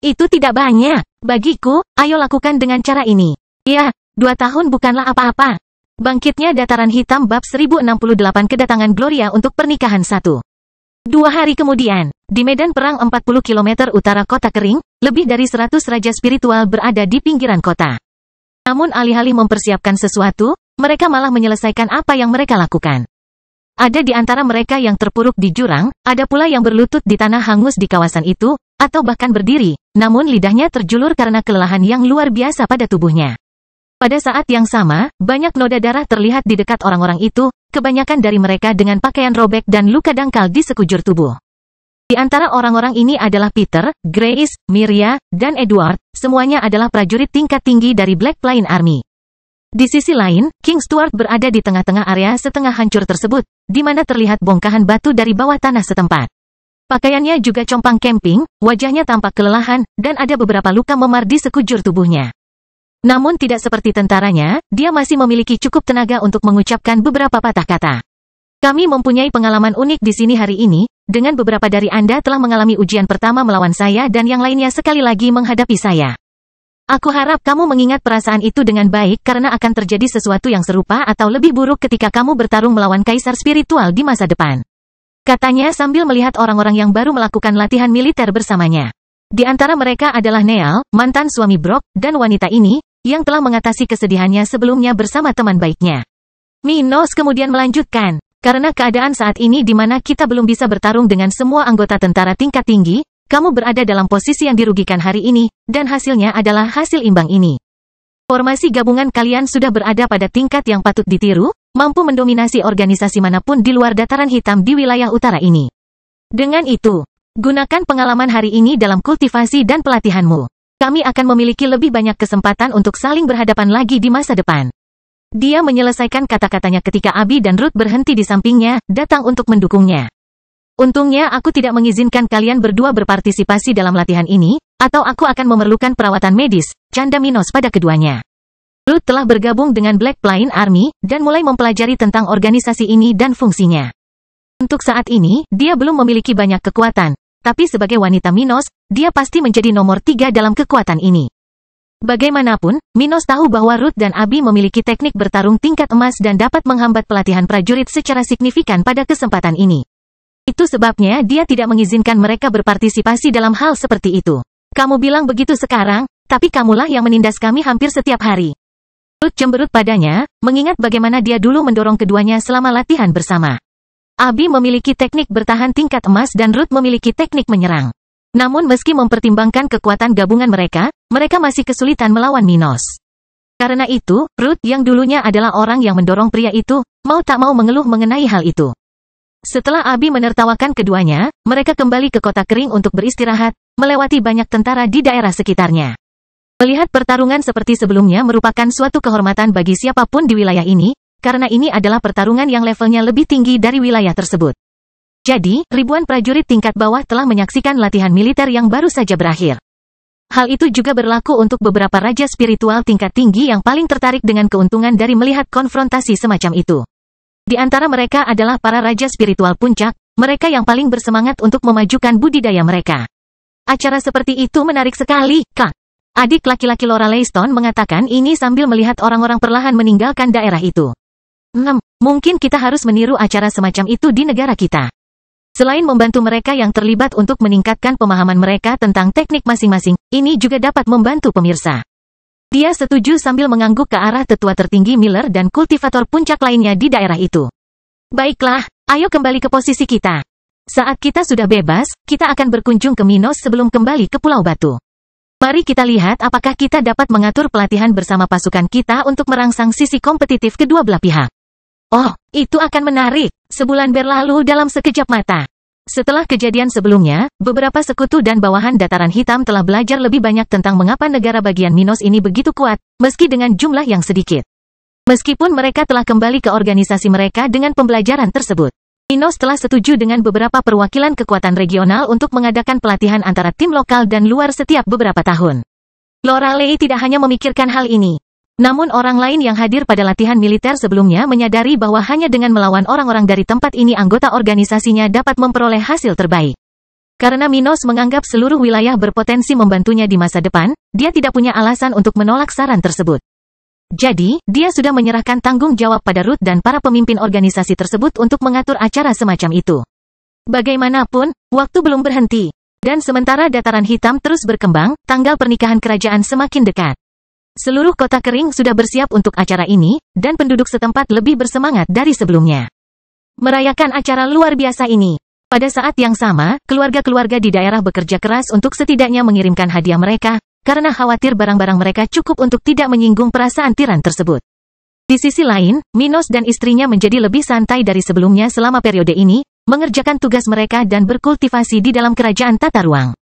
Itu tidak banyak. Bagiku, ayo lakukan dengan cara ini. Ya, 2 tahun bukanlah apa-apa. Bangkitnya Dataran Hitam bab 1068 kedatangan Gloria untuk pernikahan 1. 2 hari kemudian, di medan perang 40 km utara kota kering, lebih dari 100 raja spiritual berada di pinggiran kota. Namun alih-alih mempersiapkan sesuatu, mereka malah menyelesaikan apa yang mereka lakukan. Ada di antara mereka yang terpuruk di jurang, ada pula yang berlutut di tanah hangus di kawasan itu, atau bahkan berdiri, namun lidahnya terjulur karena kelelahan yang luar biasa pada tubuhnya. Pada saat yang sama, banyak noda darah terlihat di dekat orang-orang itu, kebanyakan dari mereka dengan pakaian robek dan luka dangkal di sekujur tubuh. Di antara orang-orang ini adalah Peter, Grace, Miria, dan Edward, semuanya adalah prajurit tingkat tinggi dari Black Plain Army. Di sisi lain, King Stuart berada di tengah-tengah area setengah hancur tersebut, di mana terlihat bongkahan batu dari bawah tanah setempat. Pakaiannya juga compang camping, wajahnya tampak kelelahan, dan ada beberapa luka memar di sekujur tubuhnya. Namun tidak seperti tentaranya, dia masih memiliki cukup tenaga untuk mengucapkan beberapa patah kata. Kami mempunyai pengalaman unik di sini hari ini, dengan beberapa dari Anda telah mengalami ujian pertama melawan saya dan yang lainnya sekali lagi menghadapi saya. Aku harap kamu mengingat perasaan itu dengan baik karena akan terjadi sesuatu yang serupa atau lebih buruk ketika kamu bertarung melawan kaisar spiritual di masa depan. Katanya sambil melihat orang-orang yang baru melakukan latihan militer bersamanya. Di antara mereka adalah Neal, mantan suami Brock, dan wanita ini, yang telah mengatasi kesedihannya sebelumnya bersama teman baiknya. Minos kemudian melanjutkan, karena keadaan saat ini di mana kita belum bisa bertarung dengan semua anggota tentara tingkat tinggi, kamu berada dalam posisi yang dirugikan hari ini, dan hasilnya adalah hasil imbang ini. Formasi gabungan kalian sudah berada pada tingkat yang patut ditiru, mampu mendominasi organisasi manapun di luar Dataran Hitam di wilayah utara ini. Dengan itu, gunakan pengalaman hari ini dalam kultivasi dan pelatihanmu. Kami akan memiliki lebih banyak kesempatan untuk saling berhadapan lagi di masa depan. Dia menyelesaikan kata-katanya ketika Abby dan Ruth berhenti di sampingnya, datang untuk mendukungnya. Untungnya aku tidak mengizinkan kalian berdua berpartisipasi dalam latihan ini, atau aku akan memerlukan perawatan medis, canda Minos pada keduanya. Ruth telah bergabung dengan Black Plain Army, dan mulai mempelajari tentang organisasi ini dan fungsinya. Untuk saat ini, dia belum memiliki banyak kekuatan, tapi sebagai wanita Minos, dia pasti menjadi nomor 3 dalam kekuatan ini. Bagaimanapun, Minos tahu bahwa Ruth dan Abby memiliki teknik bertarung tingkat emas dan dapat menghambat pelatihan prajurit secara signifikan pada kesempatan ini. Itu sebabnya dia tidak mengizinkan mereka berpartisipasi dalam hal seperti itu. Kamu bilang begitu sekarang, tapi kamulah yang menindas kami hampir setiap hari. Ruth cemberut padanya, mengingat bagaimana dia dulu mendorong keduanya selama latihan bersama. Abby memiliki teknik bertahan tingkat emas dan Ruth memiliki teknik menyerang. Namun meski mempertimbangkan kekuatan gabungan mereka masih kesulitan melawan Minos. Karena itu, Ruth yang dulunya adalah orang yang mendorong pria itu, mau tak mau mengeluh mengenai hal itu. Setelah Abby menertawakan keduanya, mereka kembali ke kota kering untuk beristirahat, melewati banyak tentara di daerah sekitarnya. Melihat pertarungan seperti sebelumnya merupakan suatu kehormatan bagi siapapun di wilayah ini, karena ini adalah pertarungan yang levelnya lebih tinggi dari wilayah tersebut. Jadi, ribuan prajurit tingkat bawah telah menyaksikan latihan militer yang baru saja berakhir. Hal itu juga berlaku untuk beberapa raja spiritual tingkat tinggi yang paling tertarik dengan keuntungan dari melihat konfrontasi semacam itu. Di antara mereka adalah para raja spiritual puncak, mereka yang paling bersemangat untuk memajukan budidaya mereka. Acara seperti itu menarik sekali, Kak. Adik laki-laki Laura Leyston mengatakan ini sambil melihat orang-orang perlahan meninggalkan daerah itu. Mungkin kita harus meniru acara semacam itu di negara kita. Selain membantu mereka yang terlibat untuk meningkatkan pemahaman mereka tentang teknik masing-masing, ini juga dapat membantu pemirsa. Dia setuju sambil mengangguk ke arah tetua tertinggi Miller dan kultivator puncak lainnya di daerah itu. Baiklah, ayo kembali ke posisi kita. Saat kita sudah bebas, kita akan berkunjung ke Minos sebelum kembali ke Pulau Batu. Mari kita lihat apakah kita dapat mengatur pelatihan bersama pasukan kita untuk merangsang sisi kompetitif kedua belah pihak. Oh, itu akan menarik. Sebulan berlalu dalam sekejap mata. Setelah kejadian sebelumnya, beberapa sekutu dan bawahan dataran hitam telah belajar lebih banyak tentang mengapa negara bagian Minos ini begitu kuat, meski dengan jumlah yang sedikit. Meskipun mereka telah kembali ke organisasi mereka dengan pembelajaran tersebut. Minos telah setuju dengan beberapa perwakilan kekuatan regional untuk mengadakan pelatihan antara tim lokal dan luar setiap beberapa tahun. Lorelei tidak hanya memikirkan hal ini. Namun orang lain yang hadir pada latihan militer sebelumnya menyadari bahwa hanya dengan melawan orang-orang dari tempat ini anggota organisasinya dapat memperoleh hasil terbaik. Karena Minos menganggap seluruh wilayah berpotensi membantunya di masa depan, dia tidak punya alasan untuk menolak saran tersebut. Jadi, dia sudah menyerahkan tanggung jawab pada Ruth dan para pemimpin organisasi tersebut untuk mengatur acara semacam itu. Bagaimanapun, waktu belum berhenti. Dan sementara dataran hitam terus berkembang, tanggal pernikahan kerajaan semakin dekat. Seluruh kota kering sudah bersiap untuk acara ini, dan penduduk setempat lebih bersemangat dari sebelumnya. Merayakan acara luar biasa ini. Pada saat yang sama, keluarga-keluarga di daerah bekerja keras untuk setidaknya mengirimkan hadiah mereka, karena khawatir barang-barang mereka cukup untuk tidak menyinggung perasaan tiran tersebut. Di sisi lain, Minos dan istrinya menjadi lebih santai dari sebelumnya selama periode ini, mengerjakan tugas mereka dan berkultivasi di dalam kerajaan tata ruang.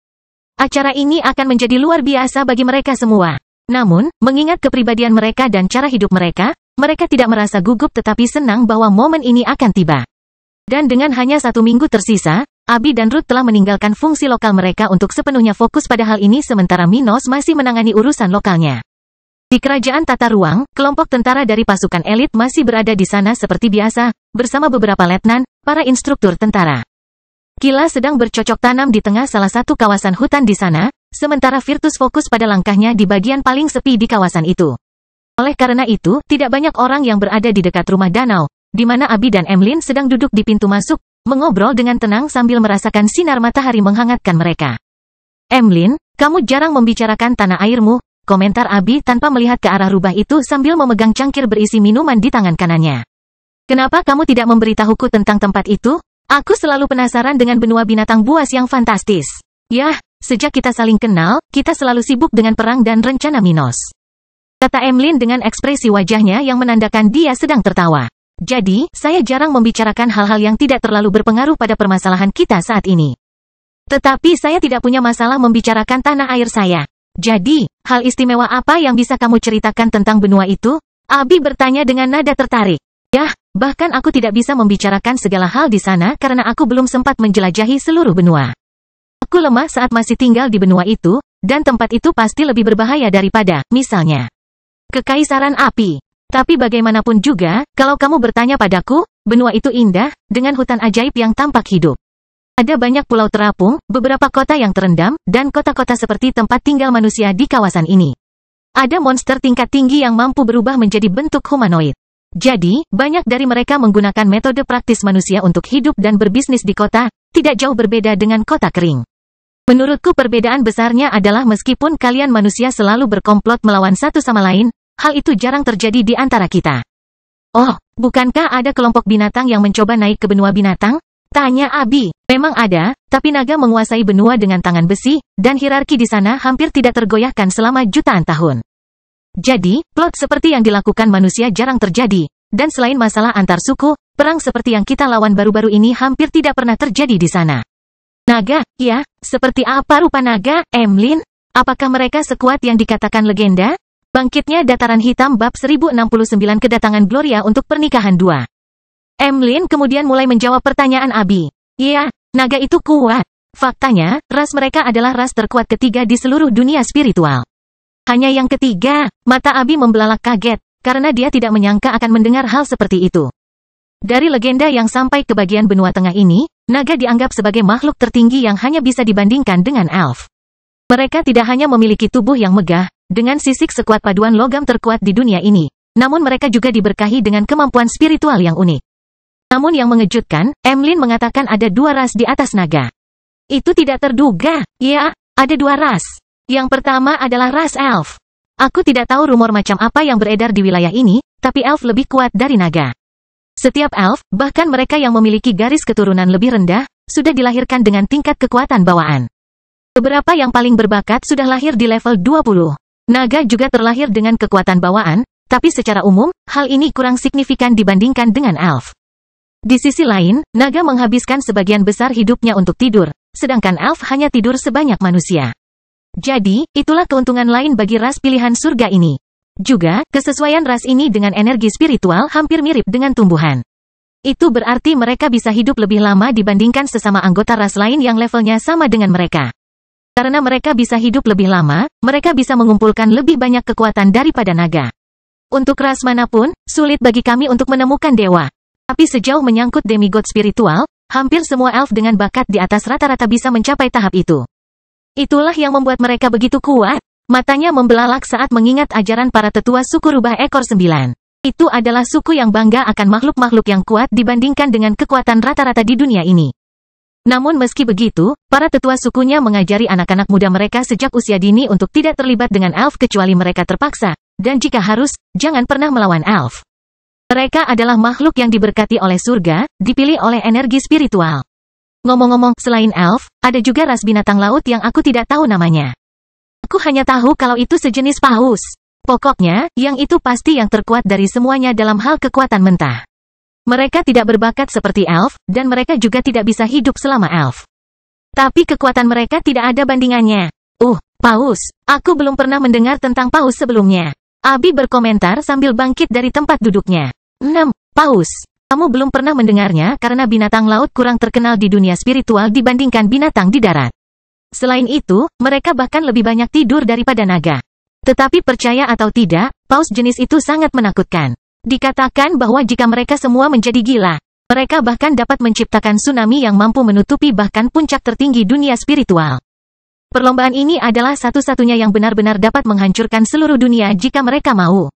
Acara ini akan menjadi luar biasa bagi mereka semua. Namun, mengingat kepribadian mereka dan cara hidup mereka, mereka tidak merasa gugup tetapi senang bahwa momen ini akan tiba. Dan dengan hanya 1 minggu tersisa, Abby dan Ruth telah meninggalkan fungsi lokal mereka untuk sepenuhnya fokus pada hal ini sementara Minos masih menangani urusan lokalnya. Di kerajaan tata ruang, kelompok tentara dari pasukan elit masih berada di sana seperti biasa, bersama beberapa letnan, para instruktur tentara. Kila sedang bercocok tanam di tengah salah satu kawasan hutan di sana, sementara Virtus fokus pada langkahnya di bagian paling sepi di kawasan itu. Oleh karena itu, tidak banyak orang yang berada di dekat rumah danau, di mana Abby dan Emlyn sedang duduk di pintu masuk, mengobrol dengan tenang sambil merasakan sinar matahari menghangatkan mereka. Emlyn, kamu jarang membicarakan tanah airmu, komentar Abby tanpa melihat ke arah rubah itu sambil memegang cangkir berisi minuman di tangan kanannya. Kenapa kamu tidak memberitahuku tentang tempat itu? Aku selalu penasaran dengan benua binatang buas yang fantastis. Yah, sejak kita saling kenal, kita selalu sibuk dengan perang dan rencana Minos. Kata Emlyn dengan ekspresi wajahnya yang menandakan dia sedang tertawa. Jadi, saya jarang membicarakan hal-hal yang tidak terlalu berpengaruh pada permasalahan kita saat ini. Tetapi saya tidak punya masalah membicarakan tanah air saya. Jadi, hal istimewa apa yang bisa kamu ceritakan tentang benua itu? Abi bertanya dengan nada tertarik. Yah, bahkan aku tidak bisa membicarakan segala hal di sana karena aku belum sempat menjelajahi seluruh benua. Aku lemah saat masih tinggal di benua itu, dan tempat itu pasti lebih berbahaya daripada, misalnya, Kekaisaran Api. Tapi bagaimanapun juga, kalau kamu bertanya padaku, benua itu indah, dengan hutan ajaib yang tampak hidup. Ada banyak pulau terapung, beberapa kota yang terendam, dan kota-kota seperti tempat tinggal manusia di kawasan ini. Ada monster tingkat tinggi yang mampu berubah menjadi bentuk humanoid. Jadi, banyak dari mereka menggunakan metode praktis manusia untuk hidup dan berbisnis di kota, tidak jauh berbeda dengan kota kering. Menurutku perbedaan besarnya adalah meskipun kalian manusia selalu berkomplot melawan satu sama lain, hal itu jarang terjadi di antara kita. Oh, bukankah ada kelompok binatang yang mencoba naik ke benua binatang? Tanya Abi. Memang ada, tapi naga menguasai benua dengan tangan besi, dan hierarki di sana hampir tidak tergoyahkan selama jutaan tahun. Jadi, plot seperti yang dilakukan manusia jarang terjadi, dan selain masalah antar suku, perang seperti yang kita lawan baru-baru ini hampir tidak pernah terjadi di sana. Naga, ya, seperti apa rupa naga, Emlyn? Apakah mereka sekuat yang dikatakan legenda? Bangkitnya Dataran Hitam bab 1069 kedatangan Gloria untuk pernikahan 2. Emlyn kemudian mulai menjawab pertanyaan Abi. Iya, naga itu kuat. Faktanya, ras mereka adalah ras terkuat ketiga di seluruh dunia spiritual. Hanya yang ketiga, mata Abi membelalak kaget, karena dia tidak menyangka akan mendengar hal seperti itu. Dari legenda yang sampai ke bagian benua tengah ini, naga dianggap sebagai makhluk tertinggi yang hanya bisa dibandingkan dengan elf. Mereka tidak hanya memiliki tubuh yang megah, dengan sisik sekuat paduan logam terkuat di dunia ini, namun mereka juga diberkahi dengan kemampuan spiritual yang unik. Namun yang mengejutkan, Emlyn mengatakan ada 2 ras di atas naga. Itu tidak terduga. Ya, ada 2 ras. Yang pertama adalah ras elf. Aku tidak tahu rumor macam apa yang beredar di wilayah ini, tapi elf lebih kuat dari naga. Setiap elf, bahkan mereka yang memiliki garis keturunan lebih rendah, sudah dilahirkan dengan tingkat kekuatan bawaan. Beberapa yang paling berbakat sudah lahir di level 20. Naga juga terlahir dengan kekuatan bawaan, tapi secara umum, hal ini kurang signifikan dibandingkan dengan elf. Di sisi lain, naga menghabiskan sebagian besar hidupnya untuk tidur, sedangkan elf hanya tidur sebanyak manusia. Jadi, itulah keuntungan lain bagi ras pilihan surga ini. Juga, kesesuaian ras ini dengan energi spiritual hampir mirip dengan tumbuhan. Itu berarti mereka bisa hidup lebih lama dibandingkan sesama anggota ras lain yang levelnya sama dengan mereka. Karena mereka bisa hidup lebih lama, mereka bisa mengumpulkan lebih banyak kekuatan daripada naga. Untuk ras manapun, sulit bagi kami untuk menemukan dewa. Tapi sejauh menyangkut demigod spiritual, hampir semua elf dengan bakat di atas rata-rata bisa mencapai tahap itu. Itulah yang membuat mereka begitu kuat. Matanya membelalak saat mengingat ajaran para tetua suku rubah ekor 9. Itu adalah suku yang bangga akan makhluk-makhluk yang kuat dibandingkan dengan kekuatan rata-rata di dunia ini. Namun meski begitu, para tetua sukunya mengajari anak-anak muda mereka sejak usia dini untuk tidak terlibat dengan elf kecuali mereka terpaksa, dan jika harus, jangan pernah melawan elf. Mereka adalah makhluk yang diberkati oleh surga, dipilih oleh energi spiritual. Ngomong-ngomong, selain elf, ada juga ras binatang laut yang aku tidak tahu namanya. Aku hanya tahu kalau itu sejenis paus. Pokoknya, yang itu pasti yang terkuat dari semuanya dalam hal kekuatan mentah. Mereka tidak berbakat seperti elf, dan mereka juga tidak bisa hidup selama elf. Tapi kekuatan mereka tidak ada bandingannya. Paus. Aku belum pernah mendengar tentang paus sebelumnya. Abi berkomentar sambil bangkit dari tempat duduknya. 6. Paus. Kamu belum pernah mendengarnya karena binatang laut kurang terkenal di dunia spiritual dibandingkan binatang di darat. Selain itu, mereka bahkan lebih banyak tidur daripada naga. Tetapi percaya atau tidak, paus jenis itu sangat menakutkan. Dikatakan bahwa jika mereka semua menjadi gila, mereka bahkan dapat menciptakan tsunami yang mampu menutupi bahkan puncak tertinggi dunia spiritual. Perlombaan ini adalah satu-satunya yang benar-benar dapat menghancurkan seluruh dunia jika mereka mau.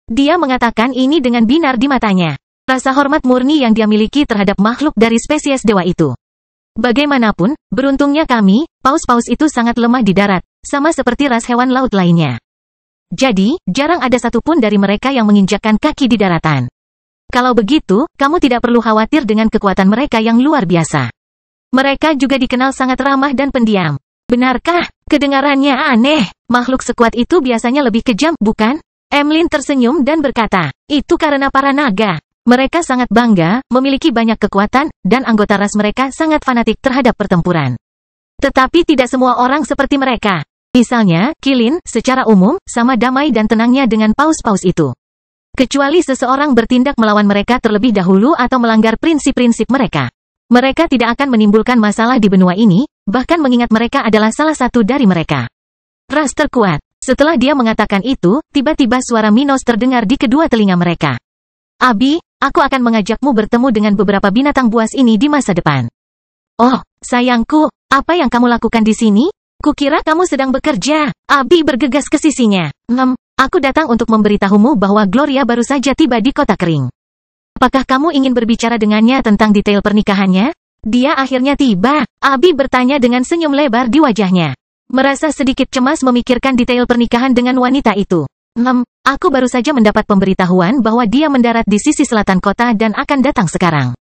Dia mengatakan ini dengan binar di matanya. Rasa hormat murni yang dia miliki terhadap makhluk dari spesies dewa itu. Bagaimanapun, beruntungnya kami, paus-paus itu sangat lemah di darat, sama seperti ras hewan laut lainnya. Jadi, jarang ada satupun dari mereka yang menginjakkan kaki di daratan. Kalau begitu, kamu tidak perlu khawatir dengan kekuatan mereka yang luar biasa. Mereka juga dikenal sangat ramah dan pendiam. Benarkah? Kedengarannya aneh. Makhluk sekuat itu biasanya lebih kejam, bukan? Emlyn tersenyum dan berkata, itu karena para naga. Mereka sangat bangga, memiliki banyak kekuatan, dan anggota ras mereka sangat fanatik terhadap pertempuran. Tetapi tidak semua orang seperti mereka. Misalnya, Qilin, secara umum, sama damai dan tenangnya dengan paus-paus itu. Kecuali seseorang bertindak melawan mereka terlebih dahulu atau melanggar prinsip-prinsip mereka. Mereka tidak akan menimbulkan masalah di benua ini, bahkan mengingat mereka adalah salah satu dari mereka. Ras terkuat. Setelah dia mengatakan itu, tiba-tiba suara Minos terdengar di kedua telinga mereka. Abi, aku akan mengajakmu bertemu dengan beberapa binatang buas ini di masa depan. Oh, sayangku, apa yang kamu lakukan di sini? Kukira kamu sedang bekerja. Abi bergegas ke sisinya. Aku datang untuk memberitahumu bahwa Gloria baru saja tiba di kota kering. Apakah kamu ingin berbicara dengannya tentang detail pernikahannya? Dia akhirnya tiba. Abi bertanya dengan senyum lebar di wajahnya. Merasa sedikit cemas memikirkan detail pernikahan dengan wanita itu. Aku baru saja mendapat pemberitahuan bahwa dia mendarat di sisi selatan kota dan akan datang sekarang.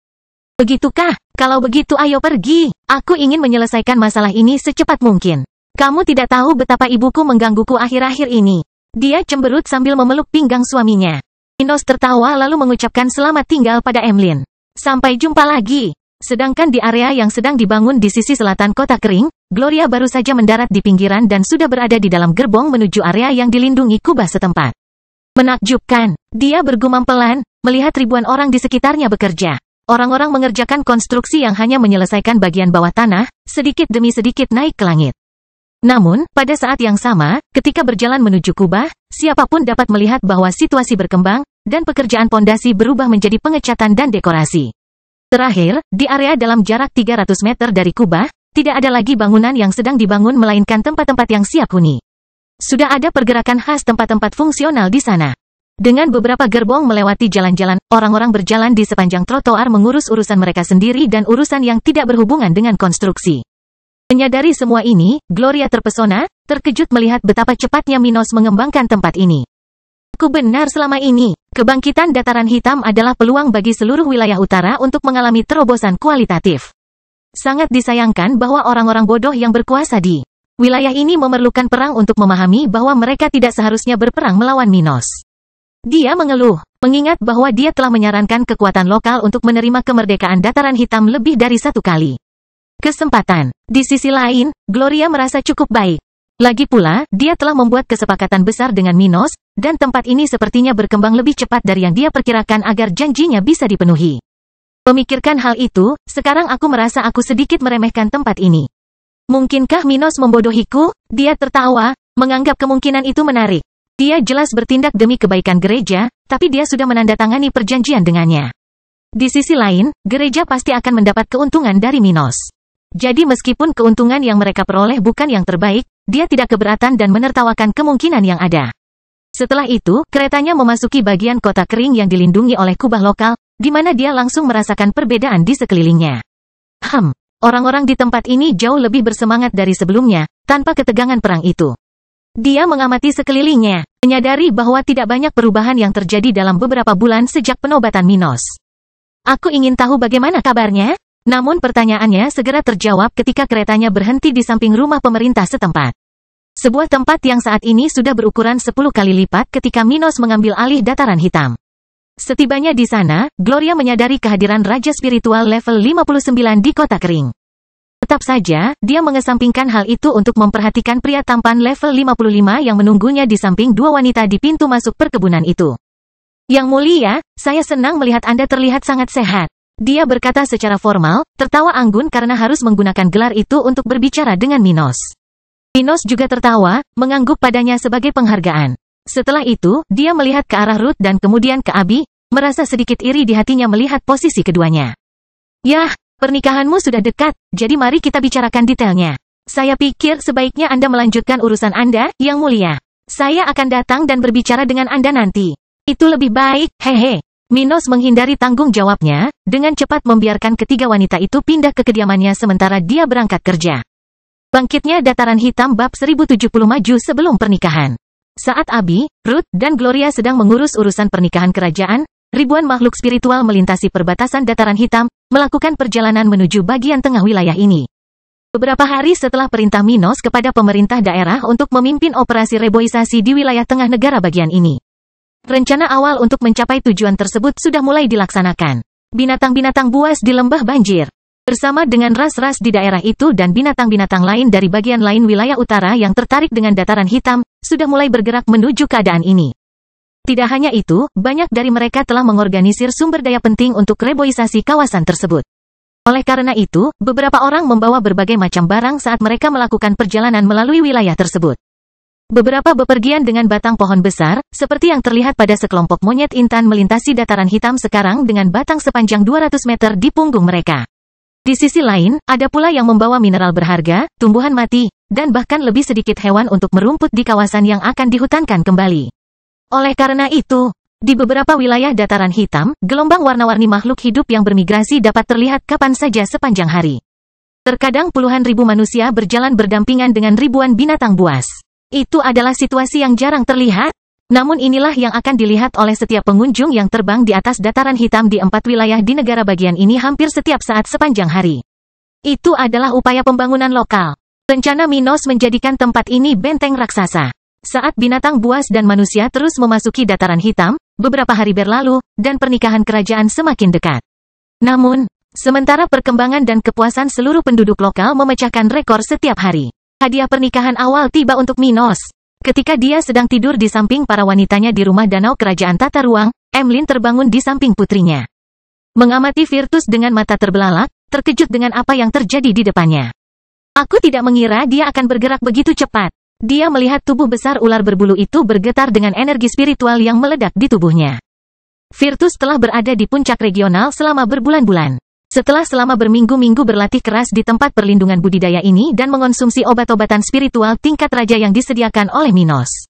Begitukah? Kalau begitu ayo pergi. Aku ingin menyelesaikan masalah ini secepat mungkin. Kamu tidak tahu betapa ibuku menggangguku akhir-akhir ini. Dia cemberut sambil memeluk pinggang suaminya. Minos tertawa lalu mengucapkan selamat tinggal pada Emlyn. Sampai jumpa lagi. Sedangkan di area yang sedang dibangun di sisi selatan kota kering, Gloria baru saja mendarat di pinggiran dan sudah berada di dalam gerbong menuju area yang dilindungi kubah setempat. Menakjubkan. Dia bergumam pelan, melihat ribuan orang di sekitarnya bekerja. Orang-orang mengerjakan konstruksi yang hanya menyelesaikan bagian bawah tanah, sedikit demi sedikit naik ke langit. Namun, pada saat yang sama, ketika berjalan menuju kubah, siapapun dapat melihat bahwa situasi berkembang, dan pekerjaan pondasi berubah menjadi pengecatan dan dekorasi. Terakhir, di area dalam jarak 300 meter dari kubah, tidak ada lagi bangunan yang sedang dibangun melainkan tempat-tempat yang siap huni. Sudah ada pergerakan khas tempat-tempat fungsional di sana. Dengan beberapa gerbong melewati jalan-jalan, orang-orang berjalan di sepanjang trotoar mengurus urusan mereka sendiri dan urusan yang tidak berhubungan dengan konstruksi. Menyadari semua ini, Gloria terpesona, terkejut melihat betapa cepatnya Minos mengembangkan tempat ini. Aku benar selama ini, kebangkitan dataran hitam adalah peluang bagi seluruh wilayah utara untuk mengalami terobosan kualitatif. Sangat disayangkan bahwa orang-orang bodoh yang berkuasa di wilayah ini memerlukan perang untuk memahami bahwa mereka tidak seharusnya berperang melawan Minos. Dia mengeluh, mengingat bahwa dia telah menyarankan kekuatan lokal untuk menerima kemerdekaan dataran hitam lebih dari satu kali. Kesempatan. Di sisi lain, Gloria merasa cukup baik. Lagi pula, dia telah membuat kesepakatan besar dengan Minos, dan tempat ini sepertinya berkembang lebih cepat dari yang dia perkirakan agar janjinya bisa dipenuhi. Memikirkan hal itu, sekarang aku merasa aku sedikit meremehkan tempat ini. Mungkinkah Minos membodohiku? Dia tertawa, menganggap kemungkinan itu menarik. Dia jelas bertindak demi kebaikan gereja, tapi dia sudah menandatangani perjanjian dengannya. Di sisi lain, gereja pasti akan mendapat keuntungan dari Minos. Jadi meskipun keuntungan yang mereka peroleh bukan yang terbaik, dia tidak keberatan dan menertawakan kemungkinan yang ada. Setelah itu, keretanya memasuki bagian kota kering yang dilindungi oleh kubah lokal, di mana dia langsung merasakan perbedaan di sekelilingnya. Orang-orang di tempat ini jauh lebih bersemangat dari sebelumnya, tanpa ketegangan perang itu. Dia mengamati sekelilingnya, menyadari bahwa tidak banyak perubahan yang terjadi dalam beberapa bulan sejak penobatan Minos. Aku ingin tahu bagaimana kabarnya? Namun pertanyaannya segera terjawab ketika keretanya berhenti di samping rumah pemerintah setempat. Sebuah tempat yang saat ini sudah berukuran 10 kali lipat ketika Minos mengambil alih dataran hitam. Setibanya di sana, Gloria menyadari kehadiran Raja Spiritual level 59 di kota kering. Tetap saja, dia mengesampingkan hal itu untuk memperhatikan pria tampan level 55 yang menunggunya di samping dua wanita di pintu masuk perkebunan itu. Yang mulia, saya senang melihat Anda terlihat sangat sehat. Dia berkata secara formal, tertawa anggun karena harus menggunakan gelar itu untuk berbicara dengan Minos. Minos juga tertawa, mengangguk padanya sebagai penghargaan. Setelah itu, dia melihat ke arah Ruth dan kemudian ke Abi, merasa sedikit iri di hatinya melihat posisi keduanya. Yah, pernikahanmu sudah dekat, jadi mari kita bicarakan detailnya. Saya pikir sebaiknya Anda melanjutkan urusan Anda, Yang Mulia. Saya akan datang dan berbicara dengan Anda nanti. Itu lebih baik, hehe. Minos menghindari tanggung jawabnya, dengan cepat membiarkan ketiga wanita itu pindah ke kediamannya sementara dia berangkat kerja. Bangkitnya dataran hitam bab 1070 maju sebelum pernikahan. Saat Abi, Ruth, dan Gloria sedang mengurus urusan pernikahan kerajaan, ribuan makhluk spiritual melintasi perbatasan dataran hitam, melakukan perjalanan menuju bagian tengah wilayah ini. Beberapa hari setelah perintah Minos kepada pemerintah daerah untuk memimpin operasi reboisasi di wilayah tengah negara bagian ini. Rencana awal untuk mencapai tujuan tersebut sudah mulai dilaksanakan. Binatang-binatang buas di lembah banjir. Bersama dengan ras-ras di daerah itu dan binatang-binatang lain dari bagian lain wilayah utara yang tertarik dengan dataran hitam, sudah mulai bergerak menuju keadaan ini. Tidak hanya itu, banyak dari mereka telah mengorganisir sumber daya penting untuk reboisasi kawasan tersebut. Oleh karena itu, beberapa orang membawa berbagai macam barang saat mereka melakukan perjalanan melalui wilayah tersebut. Beberapa bepergian dengan batang pohon besar, seperti yang terlihat pada sekelompok monyet intan melintasi dataran hitam sekarang dengan batang sepanjang 200 meter di punggung mereka. Di sisi lain, ada pula yang membawa mineral berharga, tumbuhan mati, dan bahkan lebih sedikit hewan untuk merumput di kawasan yang akan dihutankan kembali. Oleh karena itu, di beberapa wilayah dataran hitam, gelombang warna-warni makhluk hidup yang bermigrasi dapat terlihat kapan saja sepanjang hari. Terkadang puluhan ribu manusia berjalan berdampingan dengan ribuan binatang buas. Itu adalah situasi yang jarang terlihat. Namun inilah yang akan dilihat oleh setiap pengunjung yang terbang di atas dataran hitam di 4 wilayah di negara bagian ini hampir setiap saat sepanjang hari. Itu adalah upaya pembangunan lokal. Rencana Minos menjadikan tempat ini benteng raksasa. Saat binatang buas dan manusia terus memasuki dataran hitam, beberapa hari berlalu, dan pernikahan kerajaan semakin dekat. Namun, sementara perkembangan dan kepuasan seluruh penduduk lokal memecahkan rekor setiap hari. Hadiah pernikahan awal tiba untuk Minos. Ketika dia sedang tidur di samping para wanitanya di rumah danau kerajaan tata ruang, Emlyn terbangun di samping putrinya. Mengamati Virtus dengan mata terbelalak, terkejut dengan apa yang terjadi di depannya. Aku tidak mengira dia akan bergerak begitu cepat. Dia melihat tubuh besar ular berbulu itu bergetar dengan energi spiritual yang meledak di tubuhnya. Virtus telah berada di puncak regional selama berbulan-bulan. Setelah selama berminggu-minggu berlatih keras di tempat perlindungan budidaya ini dan mengonsumsi obat-obatan spiritual tingkat raja yang disediakan oleh Minos.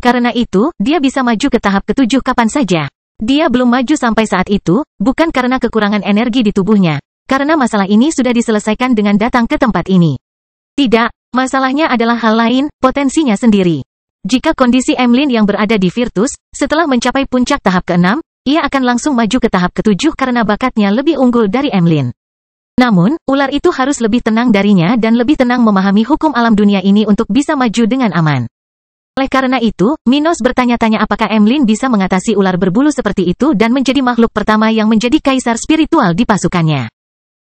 Karena itu, dia bisa maju ke tahap ke-7 kapan saja. Dia belum maju sampai saat itu, bukan karena kekurangan energi di tubuhnya, karena masalah ini sudah diselesaikan dengan datang ke tempat ini. Tidak, masalahnya adalah hal lain, potensinya sendiri. Jika kondisi Emlyn yang berada di Virtus, setelah mencapai puncak tahap ke-6, ia akan langsung maju ke tahap ke-7 karena bakatnya lebih unggul dari Emlyn. Namun, ular itu harus lebih tenang darinya dan lebih tenang memahami hukum alam dunia ini untuk bisa maju dengan aman. Oleh karena itu, Minos bertanya-tanya apakah Emlyn bisa mengatasi ular berbulu seperti itu dan menjadi makhluk pertama yang menjadi kaisar spiritual di pasukannya.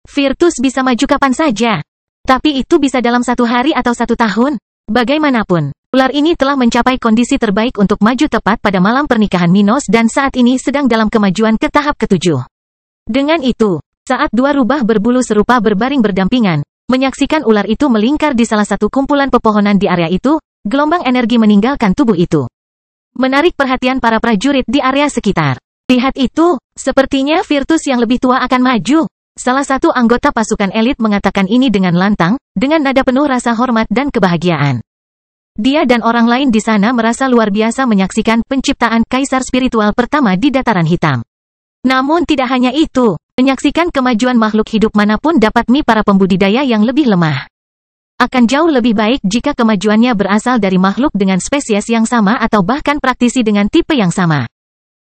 Virtus bisa maju kapan saja. Tapi itu bisa dalam 1 hari atau 1 tahun. Bagaimanapun, ular ini telah mencapai kondisi terbaik untuk maju tepat pada malam pernikahan Minos dan saat ini sedang dalam kemajuan ke tahap ke-7. Dengan itu, saat 2 rubah berbulu serupa berbaring berdampingan, menyaksikan ular itu melingkar di salah satu kumpulan pepohonan di area itu, gelombang energi meninggalkan tubuh itu. Menarik perhatian para prajurit di area sekitar. Lihat itu, sepertinya Virtus yang lebih tua akan maju. Salah satu anggota pasukan elit mengatakan ini dengan lantang, dengan nada penuh rasa hormat dan kebahagiaan. Dia dan orang lain di sana merasa luar biasa menyaksikan penciptaan kaisar spiritual pertama di dataran hitam. Namun tidak hanya itu, menyaksikan kemajuan makhluk hidup manapun dapat para pembudidaya yang lebih lemah. Akan jauh lebih baik jika kemajuannya berasal dari makhluk dengan spesies yang sama atau bahkan praktisi dengan tipe yang sama.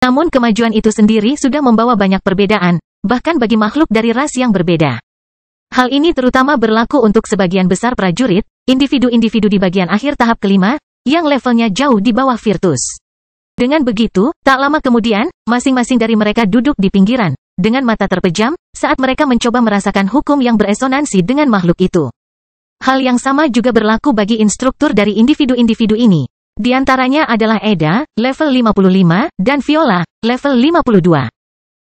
Namun kemajuan itu sendiri sudah membawa banyak perbedaan, bahkan bagi makhluk dari ras yang berbeda. Hal ini terutama berlaku untuk sebagian besar prajurit, individu-individu di bagian akhir tahap kelima, yang levelnya jauh di bawah Virtus. Dengan begitu, tak lama kemudian, masing-masing dari mereka duduk di pinggiran, dengan mata terpejam, saat mereka mencoba merasakan hukum yang beresonansi dengan makhluk itu. Hal yang sama juga berlaku bagi instruktur dari individu-individu ini. Di antaranya adalah Eda, level 55, dan Viola, level 52.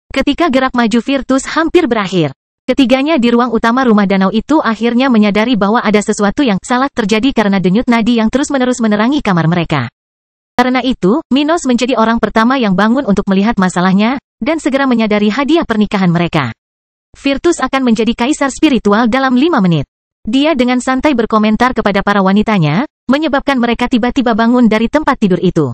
Ketika gerak maju Virtus hampir berakhir, ketiganya di ruang utama rumah danau itu akhirnya menyadari bahwa ada sesuatu yang salah terjadi karena denyut nadi yang terus-menerus menerangi kamar mereka. Karena itu, Minos menjadi orang pertama yang bangun untuk melihat masalahnya, dan segera menyadari hadiah pernikahan mereka. Virtus akan menjadi kaisar spiritual dalam 5 menit. Dia dengan santai berkomentar kepada para wanitanya, menyebabkan mereka tiba-tiba bangun dari tempat tidur itu.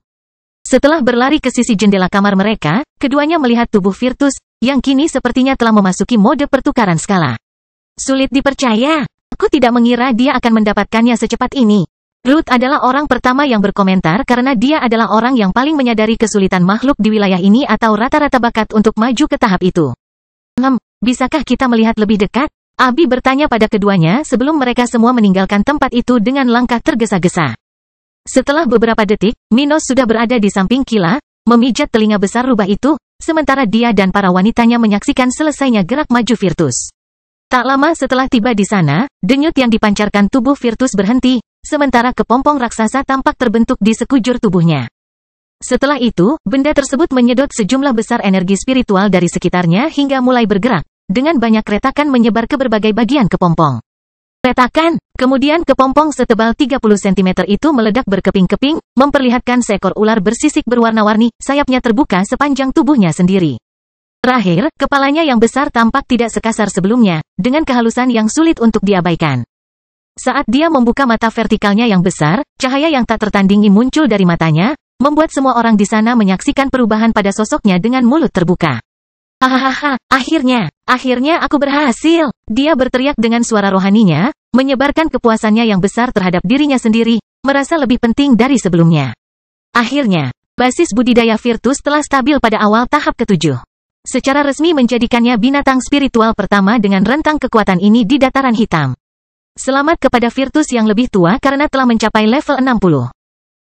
Setelah berlari ke sisi jendela kamar mereka, keduanya melihat tubuh Virtus, yang kini sepertinya telah memasuki mode pertukaran skala. Sulit dipercaya, aku tidak mengira dia akan mendapatkannya secepat ini. Ruth adalah orang pertama yang berkomentar karena dia adalah orang yang paling menyadari kesulitan makhluk di wilayah ini atau rata-rata bakat untuk maju ke tahap itu. Bisakah kita melihat lebih dekat? Abi bertanya pada keduanya sebelum mereka semua meninggalkan tempat itu dengan langkah tergesa-gesa. Setelah beberapa detik, Minos sudah berada di samping Kila, memijat telinga besar rubah itu, sementara dia dan para wanitanya menyaksikan selesainya gerak maju Virtus. Tak lama setelah tiba di sana, denyut yang dipancarkan tubuh Virtus berhenti, sementara kepompong raksasa tampak terbentuk di sekujur tubuhnya. Setelah itu, benda tersebut menyedot sejumlah besar energi spiritual dari sekitarnya hingga mulai bergerak, dengan banyak retakan menyebar ke berbagai bagian kepompong. Retakan, kemudian kepompong setebal 30 cm itu meledak berkeping-keping, memperlihatkan seekor ular bersisik berwarna-warni, sayapnya terbuka sepanjang tubuhnya sendiri. Terakhir, kepalanya yang besar tampak tidak sekasar sebelumnya, dengan kehalusan yang sulit untuk diabaikan. Saat dia membuka mata vertikalnya yang besar, cahaya yang tak tertandingi muncul dari matanya, membuat semua orang di sana menyaksikan perubahan pada sosoknya dengan mulut terbuka. Hahaha, akhirnya aku berhasil. Dia berteriak dengan suara rohaninya, menyebarkan kepuasannya yang besar terhadap dirinya sendiri, merasa lebih penting dari sebelumnya. Akhirnya, basis budidaya Virtus telah stabil pada awal tahap ke-7. Secara resmi menjadikannya binatang spiritual pertama dengan rentang kekuatan ini di dataran hitam. Selamat kepada Virtus yang lebih tua karena telah mencapai level 60.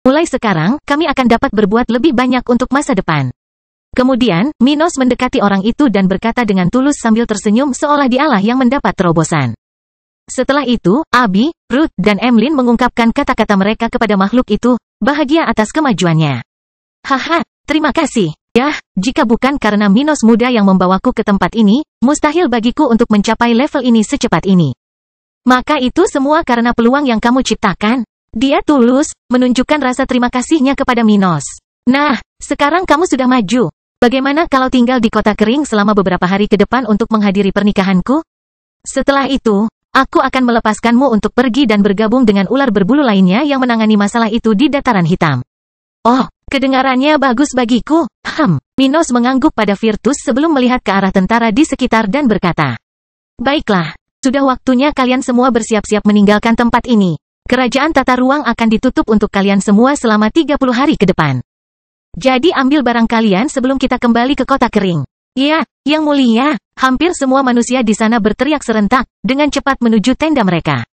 Mulai sekarang, kami akan dapat berbuat lebih banyak untuk masa depan. Kemudian, Minos mendekati orang itu dan berkata dengan tulus sambil tersenyum seolah dialah yang mendapat terobosan. Setelah itu, Abi, Ruth, dan Emlyn mengungkapkan kata-kata mereka kepada makhluk itu, bahagia atas kemajuannya. Haha, terima kasih. Ya, jika bukan karena Minos muda yang membawaku ke tempat ini, mustahil bagiku untuk mencapai level ini secepat ini. Maka itu semua karena peluang yang kamu ciptakan. Dia tulus, menunjukkan rasa terima kasihnya kepada Minos. Nah, sekarang kamu sudah maju. Bagaimana kalau tinggal di kota kering selama beberapa hari ke depan untuk menghadiri pernikahanku? Setelah itu, aku akan melepaskanmu untuk pergi dan bergabung dengan ular berbulu lainnya yang menangani masalah itu di dataran hitam. Oh, kedengarannya bagus bagiku. Minos mengangguk pada Virtus sebelum melihat ke arah tentara di sekitar dan berkata, baiklah, sudah waktunya kalian semua bersiap-siap meninggalkan tempat ini. Kerajaan tata ruang akan ditutup untuk kalian semua selama 30 hari ke depan. Jadi ambil barang kalian sebelum kita kembali ke kota kering. Ya, yang mulia, hampir semua manusia di sana berteriak serentak, dengan cepat menuju tenda mereka.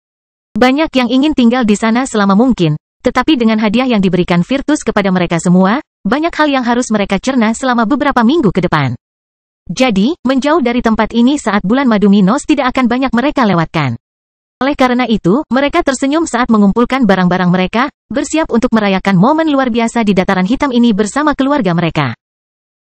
Banyak yang ingin tinggal di sana selama mungkin, tetapi dengan hadiah yang diberikan Virtus kepada mereka semua, banyak hal yang harus mereka cerna selama beberapa minggu ke depan. Jadi, menjauh dari tempat ini saat bulan madu Minos tidak akan banyak mereka lewatkan. Oleh karena itu, mereka tersenyum saat mengumpulkan barang-barang mereka, bersiap untuk merayakan momen luar biasa di dataran hitam ini bersama keluarga mereka.